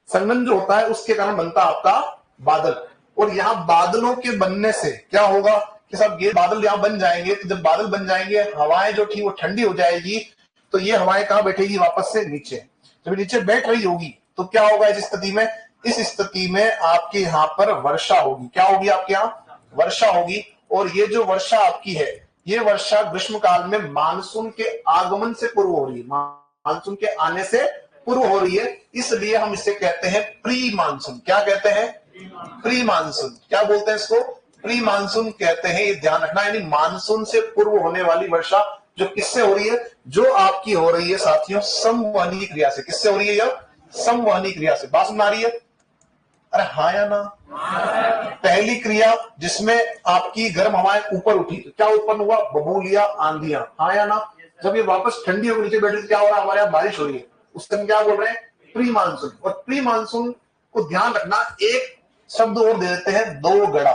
संघनन जो होता है उसके कारण बनता है आपका बादल। और यहाँ बादलों के बनने से क्या होगा कि सब ये बादल यहां बन जाएंगे, तो जब बादल बन जाएंगे हवाएं जो थी वो ठंडी हो जाएगी, तो ये हवाएं कहां बैठेगी, वापस से नीचे। जब नीचे बैठ रही होगी तो क्या होगा इस स्थिति में, इस स्थिति में आपके यहाँ पर वर्षा होगी। क्या होगी? आपके यहाँ वर्षा होगी। और ये जो वर्षा आपकी है, ये वर्षा ग्रीष्म काल में मानसून के आगमन से पूर्व हो रही है, मानसून के आने से पूर्व हो रही है, इसलिए हम इसे कहते हैं प्री मानसून। क्या कहते हैं? Pre monsoon. क्या बोलते हैं इसको? प्री मानसून कहते हैं। ये ध्यान रखना, यानी मानसून से पूर्व होने वाली वर्षा जो किससे हो रही है? जो आपकी हो रही है साथियों संवहनी क्रिया से। किससे हो रही है? यह संवहनी क्रिया से। बात सुन आ रही है? अरे हाँ या ना? पहली क्रिया जिसमें आपकी गर्म हवाएं ऊपर उठी तो क्या उत्पन्न हुआ? बबूलिया, आंधियां। हाँ या ना? जब ये वापस ठंडी होकर नीचे बैठी तो क्या हो रहा है? हमारे यहाँ बारिश हो रही है। उस टाइम क्या बोल रहे हैं? Pre monsoon. और प्री मानसून को ध्यान रखना, एक शब्द और दे देते हैं, दो गड़ा।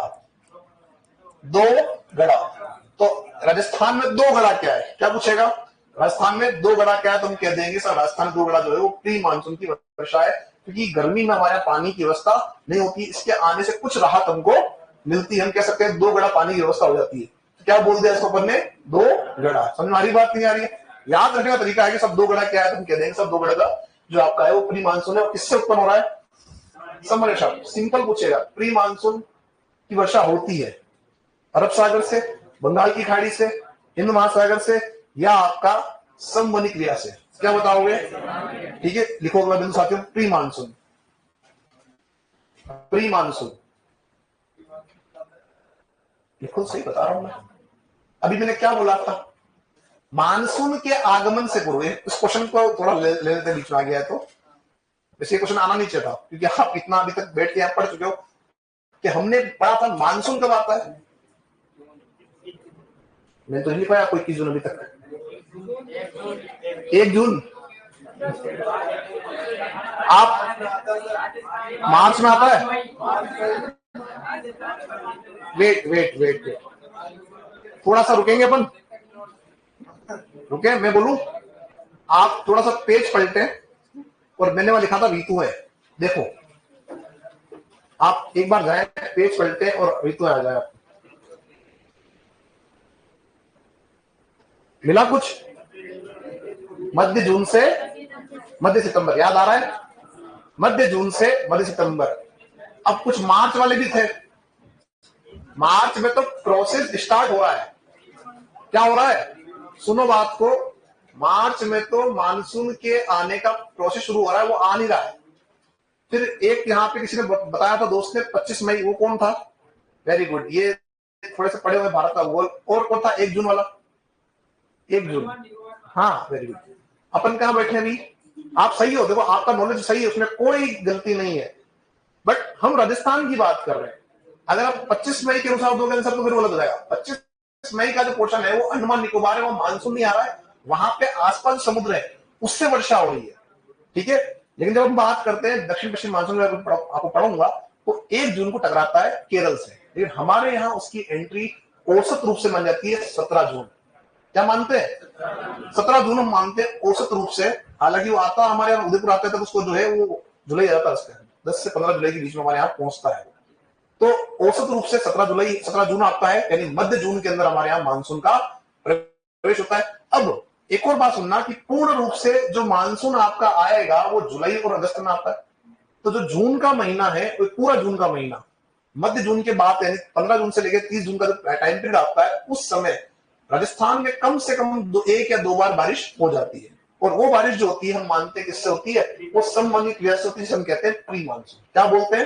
दो गड़ा। तो राजस्थान में दो गड़ा क्या है? क्या पूछेगा? राजस्थान में दो गड़ा क्या है? तो हम कह देंगे सर राजस्थान दो गड़ा जो है वो प्री मानसून की वर्षा है, क्योंकि गर्मी में हमारे पानी की व्यवस्था नहीं होती, इसके आने से कुछ राहत हमको मिलती है। हम कह सकते हैं दो गड़ा पानी की व्यवस्था हो जाती है। तो क्या बोल दिया इसको अपन ने? दो गड़ा। समझ में आ रही बात? नहीं आ रही है? याद रखने का तरीका है कि सब दो गड़ा क्या है, तो हम कह देंगे सब दो गड़ा का जो आपका है वो प्री मानसून है। और किससे उत्पन्न हो रहा है? समर वर्षा। सिंपल पूछेगा, प्री मानसून की वर्षा होती है अरब सागर से, बंगाल की खाड़ी से, हिंद महासागर से, या आपका संवहनी क्रिया से। क्या बताओगे? ठीक है, लिखो अगला बिंदु साथियों, प्री मानसून। प्री मानसून लिखो, सही बता रहा हूं मैं। अभी मैंने क्या बोला था? मानसून के आगमन से पूर्व। इस क्वेश्चन को थोड़ा ले लेते बीच में आ गया है, तो वैसे क्वेश्चन आना नहीं चाहिए था, क्योंकि आप इतना अभी तक बैठ के आप पढ़ चुके हो कि हमने पढ़ा था मानसून कब आता है। मैंने तो नहीं पढ़ा कोई 21 जून अभी तक। 1 जून आप मार्च में आता है। वेट वेट वेट वेट, थोड़ा सा रुकेंगे अपन। रुके, मैं बोलूं, आप थोड़ा सा पेज पलटे और मैंने वहां लिखा था ऋतु है। देखो, आप एक बार जाए पेज पलटे और ऋतु आ जाए। मिला कुछ? मध्य जून से मध्य सितंबर, याद आ रहा है? मध्य जून से मध्य सितंबर। अब कुछ मार्च वाले भी थे। मार्च में तो प्रोसेस स्टार्ट हो रहा है। क्या हो रहा है? सुनो बात को, मार्च में तो मानसून के आने का प्रोसेस शुरू हो रहा है, वो आ नहीं रहा है। फिर एक यहाँ पे किसी ने बताया था, दोस्त ने, 25 मई। वो कौन था? वेरी गुड, ये थोड़े से पढ़े हुए भारत का भूगोल। और कौन था 1 जून वाला? 1 जून, हाँ वेरी गुड। अपन कहां बैठे अभी? आप सही हो, देखो आपका नॉलेज सही है, उसमें कोई गलती नहीं है, बट हम राजस्थान की बात कर रहे हैं। अगर आप 25 मई के अनुसार दोगे आंसर तो फिर गलत हो जाएगा। 25 मई का जो पोर्शन है वो अंडमान निकोबार है, वो मानसून नहीं आ रहा है, वहां पे आसपास समुद्र है, उससे वर्षा हो रही है। ठीक है, लेकिन जब हम बात करते हैं दक्षिण पश्चिम मानसून में, आपको पढ़ूंगा, तो 1 जून को टकराता है केरल से, लेकिन हमारे यहाँ उसकी एंट्री औसत रूप से मान जाती है 17 जून। क्या मानते हैं? 17 जून हम मानते हैं औसत रूप से। हालांकि वो आता हमारे यहाँ उदयपुर आता है तब उसको जो है वो जुलाई आता है, 10 से 15 जुलाई के बीच में हमारे यहाँ पहुंचता है। तो औसत रूप से 17 जून आता है, यानी मध्य जून के अंदर हमारे यहाँ मानसून का प्रवेश होता है। अब एक और बात सुनना कि पूर्ण रूप से जो मानसून आपका आएगा वो जुलाई और अगस्त में आता है। तो जो जून का महीना है वो पूरा जून का महीना, मध्य जून के बाद यानी 15 जून से लेकर 30 जून का जो टाइम पीरियड आता है, उस समय राजस्थान में कम से कम 1 या 2 बार बारिश हो जाती है। और वो बारिश जो होती है हम मानते हैं किससे होती है? वो संवहनी क्रिया से होती है, जिसे हम कहते हैं प्री मानसून। क्या बोलते हैं?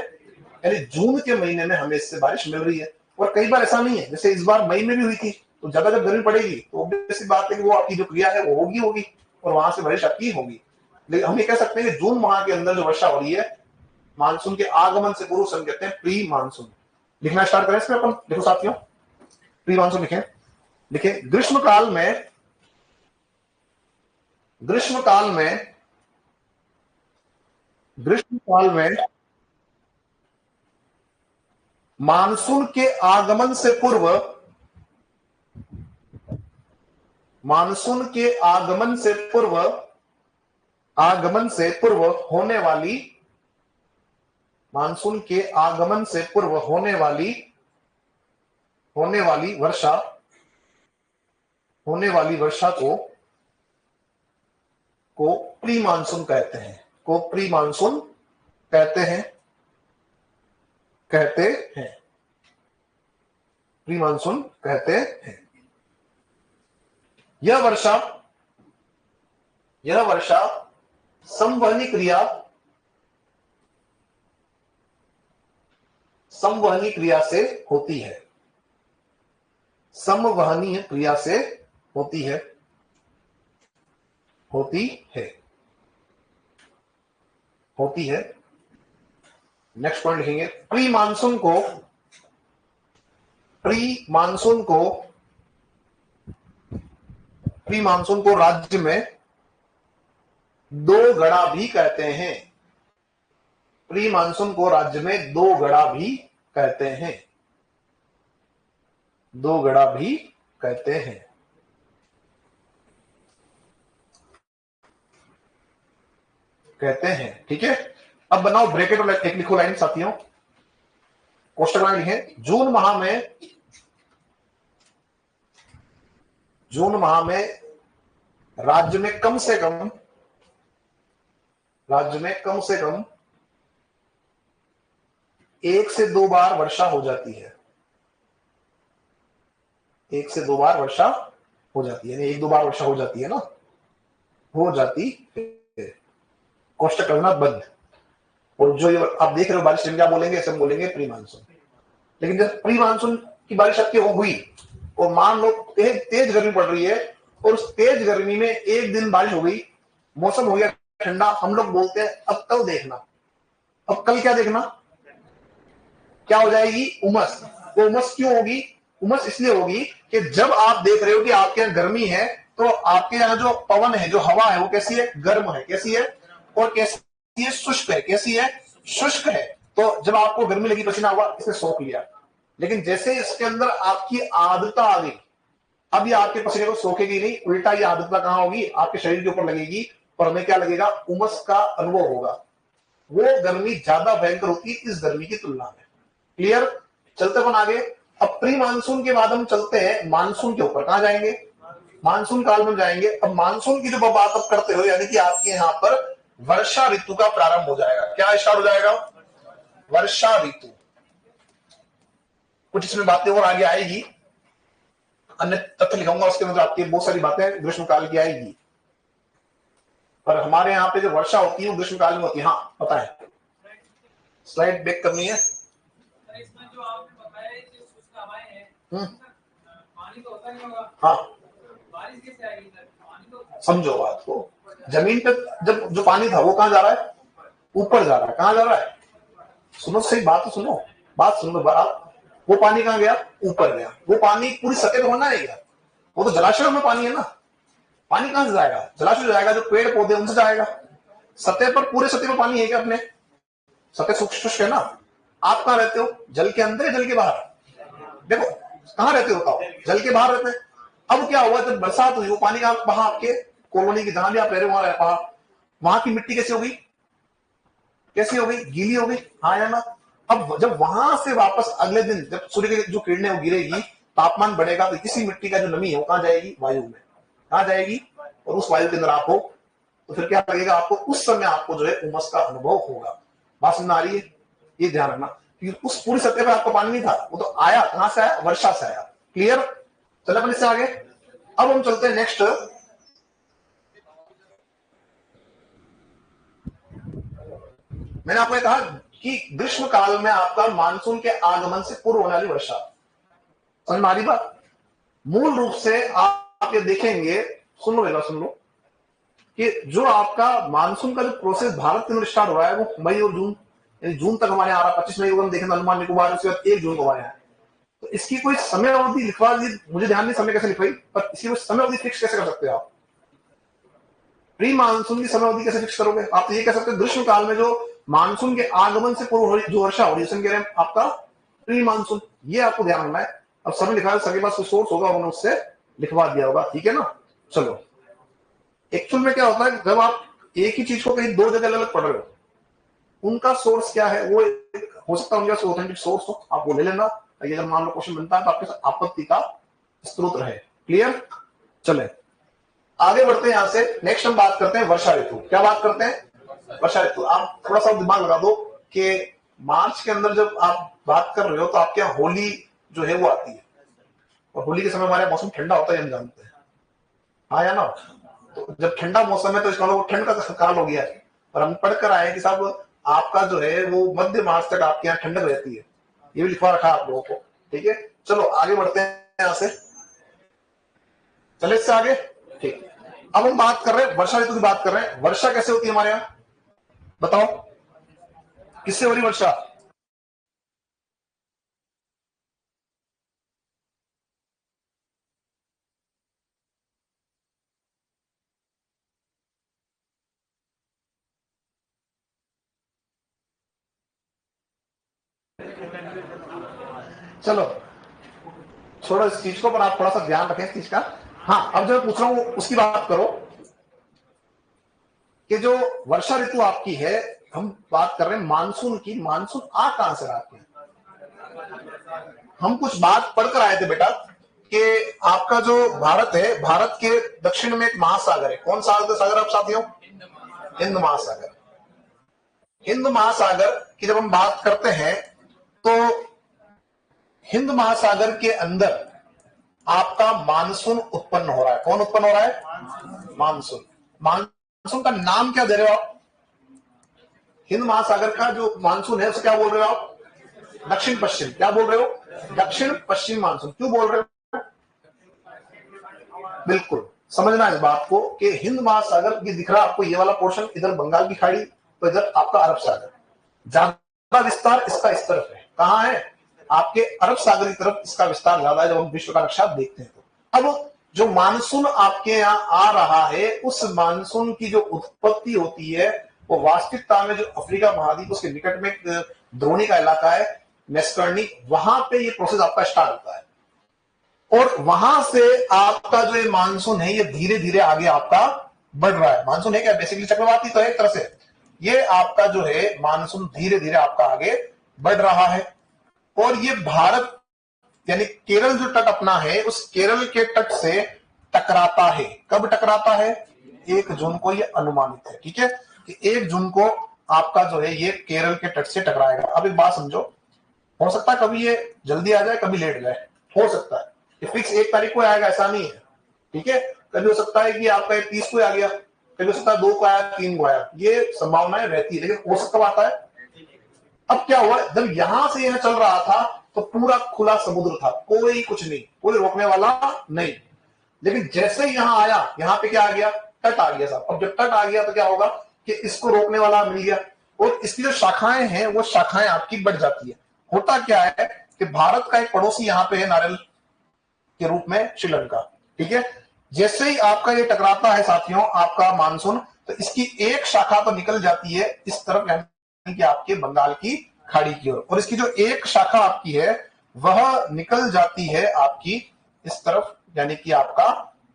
यानी जून के महीने में हमें इससे बारिश मिल रही है। और कई बार ऐसा नहीं है, जैसे इस बार मई में भी हुई थी, तो ज्यादा जब गर्मी पड़ेगी तो ऑब्वियस बात है कि वो आपकी जो क्रिया है वो होगी और वहां से बारिश आपकी होगी। लेकिन हम ये कह सकते हैं कि जून माह के अंदर जो वर्षा हो रही है मानसून के आगमन से पूर्व, हम कहते हैं प्री मानसून। लिखना स्टार्ट करें इसमें अपन। देखो साथियों, प्री मानसून लिखें। लिखे, ग्रीष्म काल में मानसून के आगमन से पूर्व, मानसून के आगमन से पूर्व होने वाली, मानसून के आगमन से पूर्व होने वाली वर्षा को प्री मानसून कहते हैं। कहते हैं, प्री मानसून कहते हैं। यह वर्षा संवहनी क्रिया से होती है, संवहनीय क्रिया से होती है, नेक्स्ट पॉइंट लिखेंगे। प्री मानसून को राज्य में दो गड़ा भी कहते हैं, प्री मानसून को राज्य में दो गड़ा भी कहते हैं, ठीक है। अब बनाओ ब्रैकेट और एक लिखो लाइन साथियों, कोष्टक में लिखें। जून माह में राज्य में कम से कम 1 से 2 बार वर्षा हो जाती है, 1 से 2 बार वर्षा हो जाती है, 1-2 बार वर्षा हो जाती है ना, हो जाती है। कोष्टक करना बंद। और जो आप देख रहे हो बारिश क्या बोलेंगे, ऐसे बोलेंगे प्री मानसून। लेकिन जब प्री मानसून की बारिश आपकी हुई और मान लो तेज गर्मी पड़ रही है और उस तेज गर्मी में एक दिन बारिश हो गई, मौसम हो गया ठंडा, हम लोग बोलते हैं अब कल देखना। अब कल क्या देखना, क्या हो जाएगी, उमस। वो उमस क्यों होगी, उमस इसलिए होगी कि जब आप देख रहे हो कि आपके यहाँ गर्मी है तो आपके यहाँ जो पवन है, जो हवा है, वो कैसी है, गर्म है, कैसी है, और कैसी है, शुष्क है, कैसी है, शुष्क है। तो जब आपको गर्मी लगी, पसीना हुआ, इसने सोख लिया। लेकिन जैसे इसके अंदर आपकी आर्द्रता आ गई, अब ये आपके पसीने को सोखेगी नहीं, उल्टा ये आर्द्रता कहां होगी, आपके शरीर के ऊपर लगेगी और हमें क्या लगेगा, उमस का अनुभव होगा। वो गर्मी ज्यादा भयंकर होती है इस गर्मी की तुलना में। क्लियर, चलते अपन आगे। अब प्री मानसून के बाद हम चलते हैं मानसून के ऊपर। कहां जाएंगे, मानसून काल में जाएंगे। अब मानसून की जो बात आप करते हो, यानी कि आपके यहां पर वर्षा ऋतु का प्रारंभ हो जाएगा। क्या स्टार्ट हो जाएगा, वर्षा ऋतु। कुछ इसमें बातें और आगे आएगी, अन्य तथ्य लिखाऊंगा, उसके अंदर आपकी बहुत सारी बातें ग्रीष्म काल की आएगी। पर हमारे यहाँ पे जो वर्षा होती है वो ग्रीष्म काल में होती है। हाँ पता है, स्लाइड बैक करनी है। इसमें जो आपने बताया कि शुष्क हवाएं हैं, पानी तो होता नहीं होगा। हाँ, बारिश कैसे आएगी, पानी तो समझो बात को। जमीन पे जब जो पानी था वो कहां जा रहा है, ऊपर जा रहा है। कहां जा रहा है, सुनो सही बात तो सुनो, बात सुनो बात। वो पानी कहां गया, ऊपर गया। वो पानी पूरी सतह पर होना है क्या, वो तो जलाशय में पानी है ना। पानी कहां से जाएगा, जलाशय जाएगा, जो पेड़ पौधे उनसे जाएगा। सतह पर, पूरे सतह पर पानी है क्या, अपने सतह शुष्क है ना। आप कहां रहते हो, जल के अंदर या जल के बाहर, देखो कहां रहते हो, बताओ, जल के बाहर रहते हैं। अब क्या हुआ, जब बरसात हुई, वो पानी का वहां आपके कॉलोनी की जहां भी आप रह रहे हो वहां की मिट्टी कैसी हो गई, कैसी हो गई, गीली हो गई, हाँ या ना। अब जब वहां से वापस अगले दिन जब सूर्य की जो किरणें वो गिरेगी, तापमान बढ़ेगा, तो इसी मिट्टी का जो नमी है वो कहां जाएगी, वायु में। कहां जाएगी, और उस वायु के अंदर आप हो, तो फिर क्या लगेगा आपको, उस समय आपको जो है उमस का अनुभव होगा। बात समझ आ रही है, ये ध्यान रखना। क्योंकि उस पूरी सतह पर आपको पानी नहीं था, वो तो आया कहां से आया, वर्षा से आया। क्लियर, चलो अपन इससे आगे। अब हम चलते हैं नेक्स्ट। मैंने आपको कहा कि ग्रीष्म काल में आपका मानसून के आगमन से पूर्व होने वाली वर्षा। समझ में आ रही बात। मूल रूप से आप ये देखेंगे, सुन लो कि जो आपका मानसून का जो प्रोसेस भारत के अंदर स्टार्ट हुआ है वो मई और जून, जून तक हमारे आ रहा है। 25 मई को हम देखेंगे अंडमान निकोबार, उसके बाद 1 जून को हमारे यहाँ। तो इसकी कोई समय अवधि लिखवा दी, मुझे ध्यान नहीं समय कैसे लिखवाई, पर इसकी कोई समय अवधि फिक्स कैसे कर सकते हो आप। प्री मानसून की समय अवधि कैसे फिक्स करोगे आप, तो ये कह सकते हो ग्रीष्म काल में जो मानसून के आगमन से पूर्व जो वर्षा हो रही है आपका प्री मानसून, ये आपको ध्यान रखना है। अब समय लिखा है, सबके पास सोर्स होगा, उन्होंने उससे लिखवा दिया होगा, ठीक है ना। चलो, एक्चुअल में क्या होता है, जब आप एक ही चीज को कहीं दो जगह अलग पढ़ रहे हो, उनका सोर्स क्या है, वो हो सकता है उनका ऑथेंटिक सोर्स हो, आप वो ले लेना। ये जब मान लो क्वेश्चन बनता है तो आपके साथ आपत्ति का स्रोत रहे। क्लियर, चले आगे बढ़ते हैं। यहां से नेक्स्ट हम बात करते हैं वर्षा ऋतु। क्या बात करते हैं, वर्षा ऋतु। आप थोड़ा सा दिमाग लगा दो कि मार्च के अंदर जब आप बात कर रहे हो तो आपके यहाँ होली जो है वो आती है, और होली के समय हमारे यहाँ मौसम ठंडा होता है, हम जानते हैं, हाँ या ना। तो जब ठंडा मौसम है तो इसका मतलब ठंड का काल हो गया है, और हम पढ़कर आए कि साहब आपका जो है वो मध्य मार्च तक आपके यहाँ ठंडक रहती है, ये भी लिखवा रखा आप लोगों को, ठीक है। चलो आगे बढ़ते हैं यहां से, चले इससे आगे, ठीक। अब हम बात कर रहे हैं वर्षा ऋतु की बात कर रहे हैं। वर्षा कैसे होती है हमारे यहाँ, बताओ किससे हो रही वर्षा? चलो छोड़ो इस चीज को, पर आप थोड़ा सा ध्यान रखें इस चीज का। हाँ, अब जो मैं पूछ रहा हूं उसकी बात करो कि जो वर्षा ऋतु आपकी है, हम बात कर रहे हैं मानसून की। मानसून आ कहां से रहा आपके? हम कुछ बात पढ़कर आए थे बेटा कि आपका जो भारत है, भारत के दक्षिण में एक महासागर है। कौन सा सागर आप साथियों? हिंद महासागर। हिंद महासागर की जब हम बात करते हैं तो हिंद महासागर के अंदर आपका मानसून उत्पन्न हो रहा है। कौन उत्पन्न हो रहा है? मानसून। मानसून का नाम क्या दे रहे हो आप? हिंद महासागर का जो मानसून है उसे क्या बोल रहे हो आप? दक्षिण पश्चिम। क्या बोल रहे हो? दक्षिण पश्चिम मानसून। क्यों बोल रहे हो? बिल्कुल समझना इस बात को कि हिंद महासागर ये दिख रहा आपको, ये वाला पोर्शन, इधर बंगाल की खाड़ी, तो इधर आपका अरब सागर। ज्यादा विस्तार इसका इस तरफ है। कहां है? आपके अरब सागर की तरफ इसका विस्तार ज्यादा है जब हम विश्व का नक्शा देखते हैं तो। अब जो मानसून आपके यहाँ आ रहा है, उस मानसून की जो उत्पत्ति होती है वो वास्तविकता में जो अफ्रीका महाद्वीप उसके निकट में द्रोणी का इलाका है, मेस्कर्नी, वहां पे ये प्रोसेस आपका स्टार्ट होता है। और वहां से आपका जो ये मानसून है ये धीरे धीरे आगे आपका बढ़ रहा है। मानसून है क्या? बेसिकली चक्रवाती तो है एक तरह से। ये आपका जो है मानसून धीरे धीरे आपका आगे बढ़ रहा है, और ये भारत यानी केरल जो तट अपना है उस केरल के तट से टकराता है। कब टकराता है? 1 जून को ये अनुमानित है, ठीक है, कि 1 जून को आपका जो है ये केरल के तट से टकराएगा। अब एक बात समझो, हो सकता है कभी ये जल्दी आ जाए, कभी लेट जाए, हो सकता है। ये फिक्स 1 तारीख को आएगा ऐसा नहीं है, ठीक है। कभी हो सकता है कि आपका 30 को आ गया, कभी हो सकता है 2 को आया, 3 को आया, ये संभावनाएं रहती है, लेकिन औसत कब आता है? अब क्या हुआ, जब यहां से यह चल रहा था तो पूरा खुला समुद्र था, कोई कुछ नहीं, कोई रोकने वाला नहीं। लेकिन जैसे ही यहां आया, यहां पे क्या आ गया? तट आ गया साहब। अब जब तट आ गया तो क्या होगा कि इसको रोकने वाला मिल गया, और इसकी जो शाखाएं हैं वो शाखाएं आपकी बढ़ जाती है। होता क्या है कि भारत का एक पड़ोसी यहां पे है नारियल के रूप में, श्रीलंका, ठीक है। जैसे ही आपका ये टकराता है साथियों आपका मानसून, तो इसकी एक शाखा तो निकल जाती है इस तरफ, यानी कि आपके बंगाल की खाड़ी की ओर, और इसकी जो एक शाखा आपकी है वह निकल जाती है आपकी इस तरफ, यानी कि आपका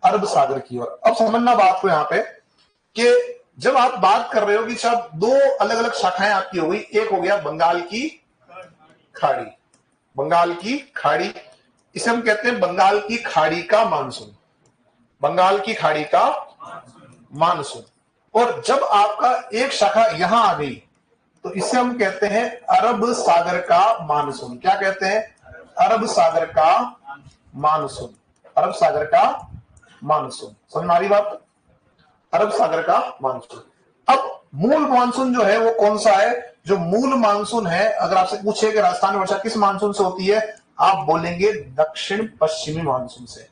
अरब सागर की ओर। अब समझना बात को यहां पे कि जब आप बात कर रहे हो कि साहब 2 अलग अलग शाखाएं आपकी हो गई, एक हो गया बंगाल की खाड़ी, बंगाल की खाड़ी, इसे हम कहते हैं बंगाल की खाड़ी का मानसून, बंगाल की खाड़ी का मानसून। और जब आपका एक शाखा यहां आ गई तो इसे हम कहते हैं अरब सागर का मानसून। क्या कहते हैं? अरब सागर का मानसून, अरब सागर का मानसून। समझ में आ रही बात? अरब सागर का मानसून। अब मूल मानसून जो है वो कौन सा है? जो मूल मानसून है, अगर आपसे पूछे कि राजस्थान में वर्षा किस मानसून से होती है, आप बोलेंगे दक्षिण पश्चिमी मानसून से,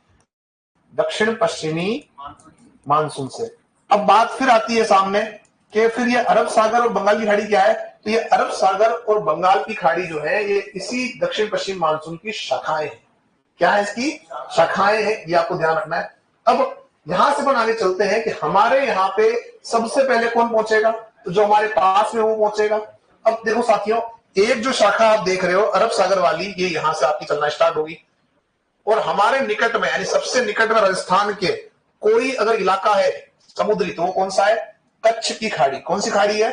दक्षिण पश्चिमी मानसून से। अब बात फिर आती है सामने कि फिर ये अरब सागर और बंगाल की खाड़ी क्या है? तो ये अरब सागर और बंगाल की खाड़ी जो है ये इसी दक्षिण पश्चिम मानसून की शाखाएं हैं। क्या है? इसकी शाखाएं हैं, ये आपको ध्यान रखना है। अब यहां से अपन आगे चलते हैं कि हमारे यहाँ पे सबसे पहले कौन पहुंचेगा? तो जो हमारे पास में वो पहुंचेगा। अब देखो साथियों, एक जो शाखा आप देख रहे हो अरब सागर वाली, ये यहां से आपकी चलना स्टार्ट होगी, और हमारे निकट में यानी सबसे निकट में राजस्थान के कोई अगर इलाका है समुद्री, तो वो कौन सा है? कच्छ की खाड़ी। कौन सी खाड़ी है?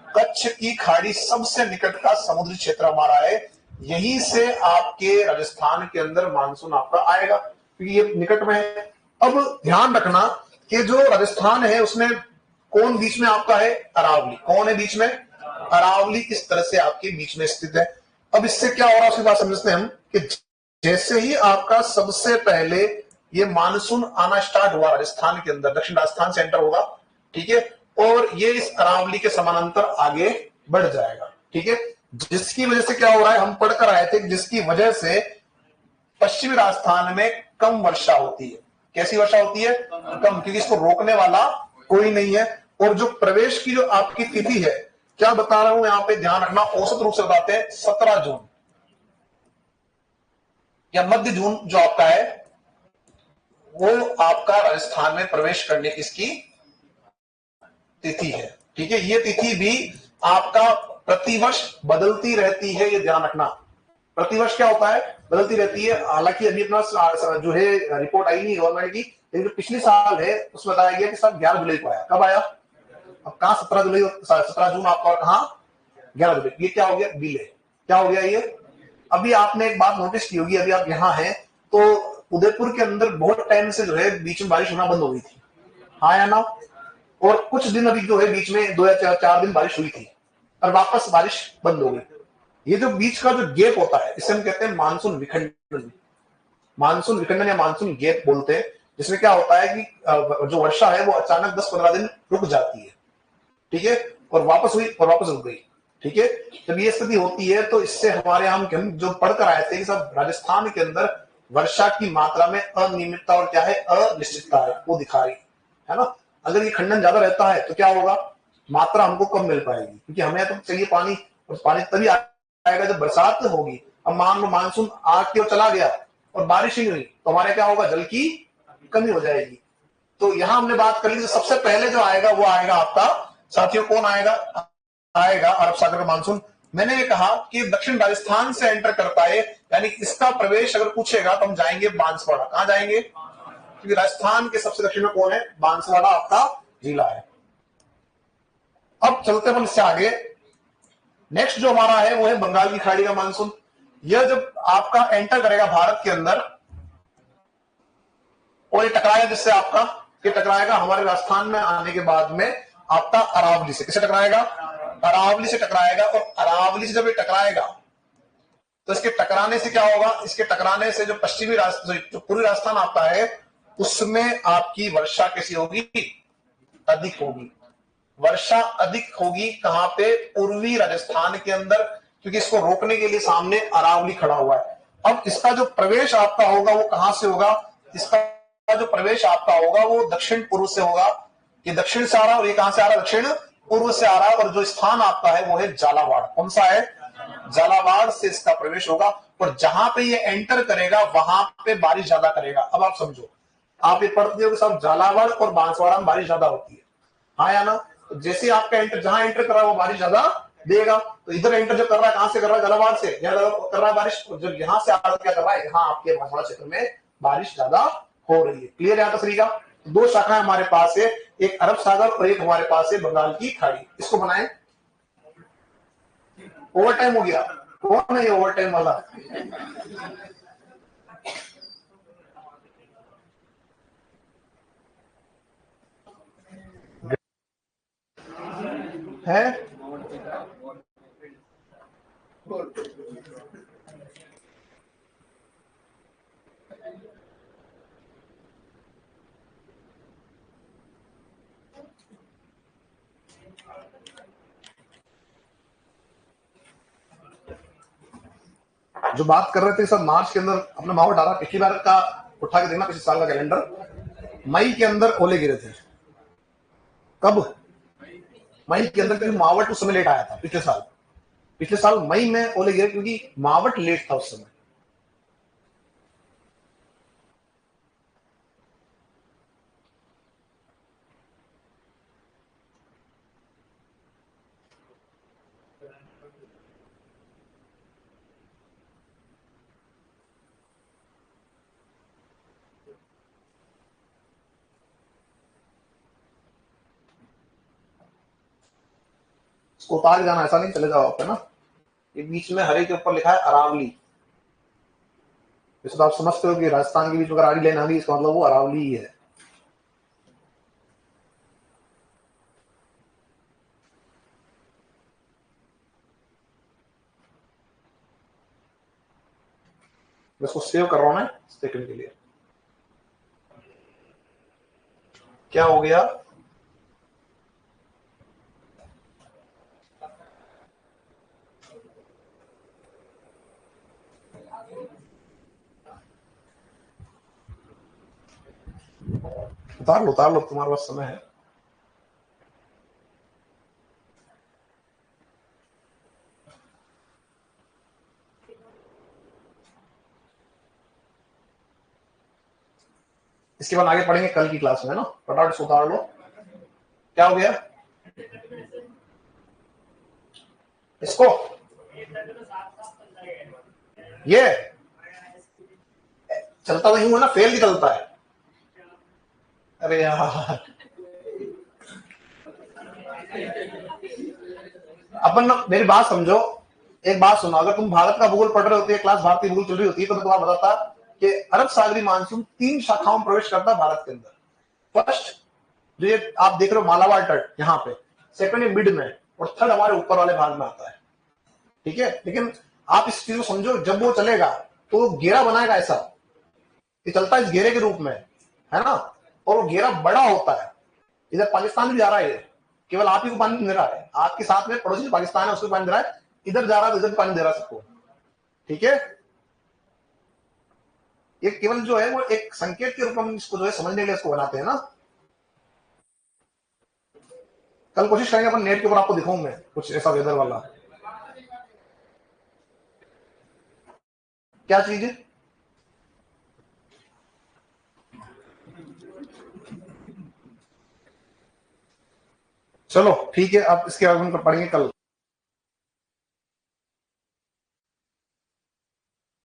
कच्छ की खाड़ी सबसे निकट का समुद्री क्षेत्र हमारा है। यहीं से आपके राजस्थान के अंदर मानसून आपका आएगा, क्योंकि ये निकट में है। अब ध्यान रखना कि जो राजस्थान है उसमें कौन बीच में आपका है? अरावली। कौन है बीच में? अरावली इस तरह से आपके बीच में स्थित है। अब इससे क्या हो रहा है उसकी बात समझते हैं हम कि जैसे ही आपका सबसे पहले ये मानसून आना स्टार्ट हुआ राजस्थान के अंदर, दक्षिण राजस्थान से एंटर होगा, ठीक है, और ये इस अरावली के समानांतर आगे बढ़ जाएगा, ठीक है, जिसकी वजह से क्या हो रहा है, हम पढ़कर आए थे, जिसकी वजह से पश्चिमी राजस्थान में कम वर्षा होती है। कैसी वर्षा होती है? कम, क्योंकि इसको रोकने वाला कोई नहीं है। और जो प्रवेश की जो आपकी तिथि है, क्या बता रहा हूं यहां पे ध्यान रखना, औसत रूप से बताते हैं 17 जून या मध्य जून जो आपका है, वो आपका राजस्थान में प्रवेश करने की इसकी तिथि है, ठीक है। ये तिथि भी आपका प्रतिवर्ष बदलती रहती है, ये ध्यान रखना। प्रतिवर्ष क्या होता है? बदलती रहती है। हालांकि अभी अपना जो है रिपोर्ट आई नहीं गवर्नमेंट की, लेकिन जो पिछले साल है उसमें बताया गया कि सब 11 जुलाई को आया। कब आया? अब कहां 17 जुलाई, 17 जून आपका, और कहां 11 जुलाई। ये क्या हो गया? डिले। क्या हो गया ये? अभी आपने एक बात नोटिस की होगी, अभी आप यहाँ हैं तो उदयपुर के अंदर बहुत टाइम से जो है बीच में बारिश होना बंद हो गई थी, हाँ या ना? और कुछ दिन अभी जो है बीच में 2 या 4 दिन बारिश हुई थी और वापस बारिश बंद हो गई। ये जो बीच का जो गैप होता है, इसे हम कहते हैं मानसून विखंडन। मानसून विखंडन या मानसून गैप बोलते हैं, जिसमें क्या होता है कि जो वर्षा है वो अचानक 10-15 दिन रुक जाती है, ठीक है, और वापस हुई और वापस रुक गई, ठीक है। जब ये स्थिति होती है तो इससे हमारे हम जो पढ़कर आए थे कि सब राजस्थान के अंदर वर्षा की मात्रा में अनियमितता और क्या है, अनिश्चितता है, वो दिखा रही है ना। अगर ये खंडन ज्यादा रहता है तो क्या होगा, मात्रा हमको कम मिल पाएगी, क्योंकि हमें तो चाहिए पानी, और पानी तभी आएगा जब बरसात होगी। अब मान लो मानसून आके और चला गया और बारिश ही नहीं हुई तो हमारे क्या होगा, जल की कमी हो जाएगी। तो यहां हमने बात कर ली, तो सबसे पहले जो आएगा वो आएगा आपका साथियों, कौन आएगा? आएगा अरब सागर का मानसून। मैंने ये कहा कि दक्षिण राजस्थान से एंटर करता है, यानी इसका प्रवेश अगर पूछेगा तो हम जाएंगे बांसवाड़ा। कहां जाएंगे? क्योंकि राजस्थान के सबसे दक्षिण में कौन है? बांसवाड़ा आपका जिला है। अब चलते हैं इससे आगे। नेक्स्ट जो हमारा है वो है बंगाल की खाड़ी का मानसून। यह जब आपका एंटर करेगा भारत के अंदर और ये टकराएगा, जिससे आपका ये टकराएगा हमारे राजस्थान में आने के बाद में आपका अरावली से। किसे टकराएगा? अरावली से टकराएगा। और अरावली से जब ये टकराएगा तो इसके टकराने से क्या होगा, इसके टकराने से जो पश्चिमी जो पूर्वी राजस्थान आपका है उसमें आपकी वर्षा कैसी होगी? अधिक होगी। वर्षा अधिक होगी कहां पे? पूर्वी राजस्थान के अंदर, क्योंकि इसको रोकने के लिए सामने अरावली खड़ा हुआ है। अब इसका जो प्रवेश आपका होगा वो कहां से होगा? इसका जो प्रवेश आपका होगा वो दक्षिण पूर्व से होगा। ये दक्षिण से आ रहा है और ये कहां से आ रहा है? दक्षिण पूर्व से आ रहा है। और जो स्थान आपका है वो है झालावाड़। कौन सा है? झालावाड़ से इसका प्रवेश होगा। और जहां पे ये एंटर करेगा वहां पे बारिश ज्यादा करेगा। अब आप समझो, आप ये पढ़ते हो कि सब झालावाड़ और बांसवाड़ा में बारिश ज्यादा होती है, हाँ या ना? तो जैसे आपका एंटर, जहां एंटर कर रहा है वो बारिश ज्यादा देगा। तो इधर एंटर जो कर रहा है कहां से कर रहा है? झालावाड़ से। यहाँ कर रहा है बारिश, जब यहां से आ रहा है क्या कर रहा है? यहाँ आपके बांसवाड़ा क्षेत्र में बारिश ज्यादा हो रही है। क्लियर है यहाँ तस्वीर का? दो शाखाएं हमारे पास है, एक अरब सागर और एक हमारे पास है बंगाल की खाड़ी। इसको बनाए। ओवर टाइम हो गया। कौन है ये ओवर टाइम वाला? है जो बात कर रहे थे सब मार्च के अंदर अपना माहौल डाला। पिछली बार का उठा के देखना, पिछले साल का कैलेंडर, मई के अंदर ओले गिरे थे। कब? मई के अंदर, क्योंकि मावट उस समय लेट आया था। पिछले साल मई में ओले गिरे क्योंकि मावट लेट था उस समय। इसको उतार के जाना, ऐसा नहीं चले जाओ आप, है ना। ये बीच में हरे के ऊपर लिखा है अरावली। इसको आप समझते हो कि राजस्थान के बीच में अरावली लाइन आ गई, इसका मतलब वो अरावली ही है। मैं इसको सेव कर रहा हूं मैं सेकंड के लिए। क्या हो गया? उतार लो तुम्हारे पास समय है। इसके बाद आगे पढ़ेंगे कल की क्लास में ना। फटाफट से उतार लो। क्या हो गया इसको? ये चलता नहीं हुआ ना, फेल ही चलता है। अरे यार अपन मेरी बात समझो, एक बात सुनो, अगर तुम भारत का भूगोल पढ़ रहे होते, क्लास भारतीय भूगोल चल रही होती है, तो मैं तुम्हारा बताता कि अरब सागरी मानसून 3 शाखाओं में प्रवेश करता है भारत के अंदर। फर्स्ट जो ये आप देख रहे हो मालाबार तट यहाँ पे, सेकंड ये मिड में, और थर्ड हमारे ऊपर वाले भाग में आता है। ठीक है, लेकिन आप इस चीज को समझो, जब वो चलेगा तो वो घेरा बनाएगा ऐसा, ये चलता है इस घेरे के रूप में, है ना, और वो घेरा बड़ा होता है। इधर पाकिस्तान भी जा रहा है, ये केवल आप ही को पानी नहीं दे रहा है, आपके साथ में पड़ोसी पाकिस्तान है उसको पानी दे रहा है, इधर जा रहा है तो इधर पानी दे रहा है सबको। ठीक है, ये केवल जो है वो एक संकेत के रूप में इसको जो है समझने के लिए इसको बनाते हैं ना। कल कोशिश करेंगे अपन नेट के ऊपर आपको दिखाऊं मैं कुछ ऐसा वेदर वाला। क्या चीज है? चलो ठीक है, अब इसके आगे हम पढ़ेंगे कल।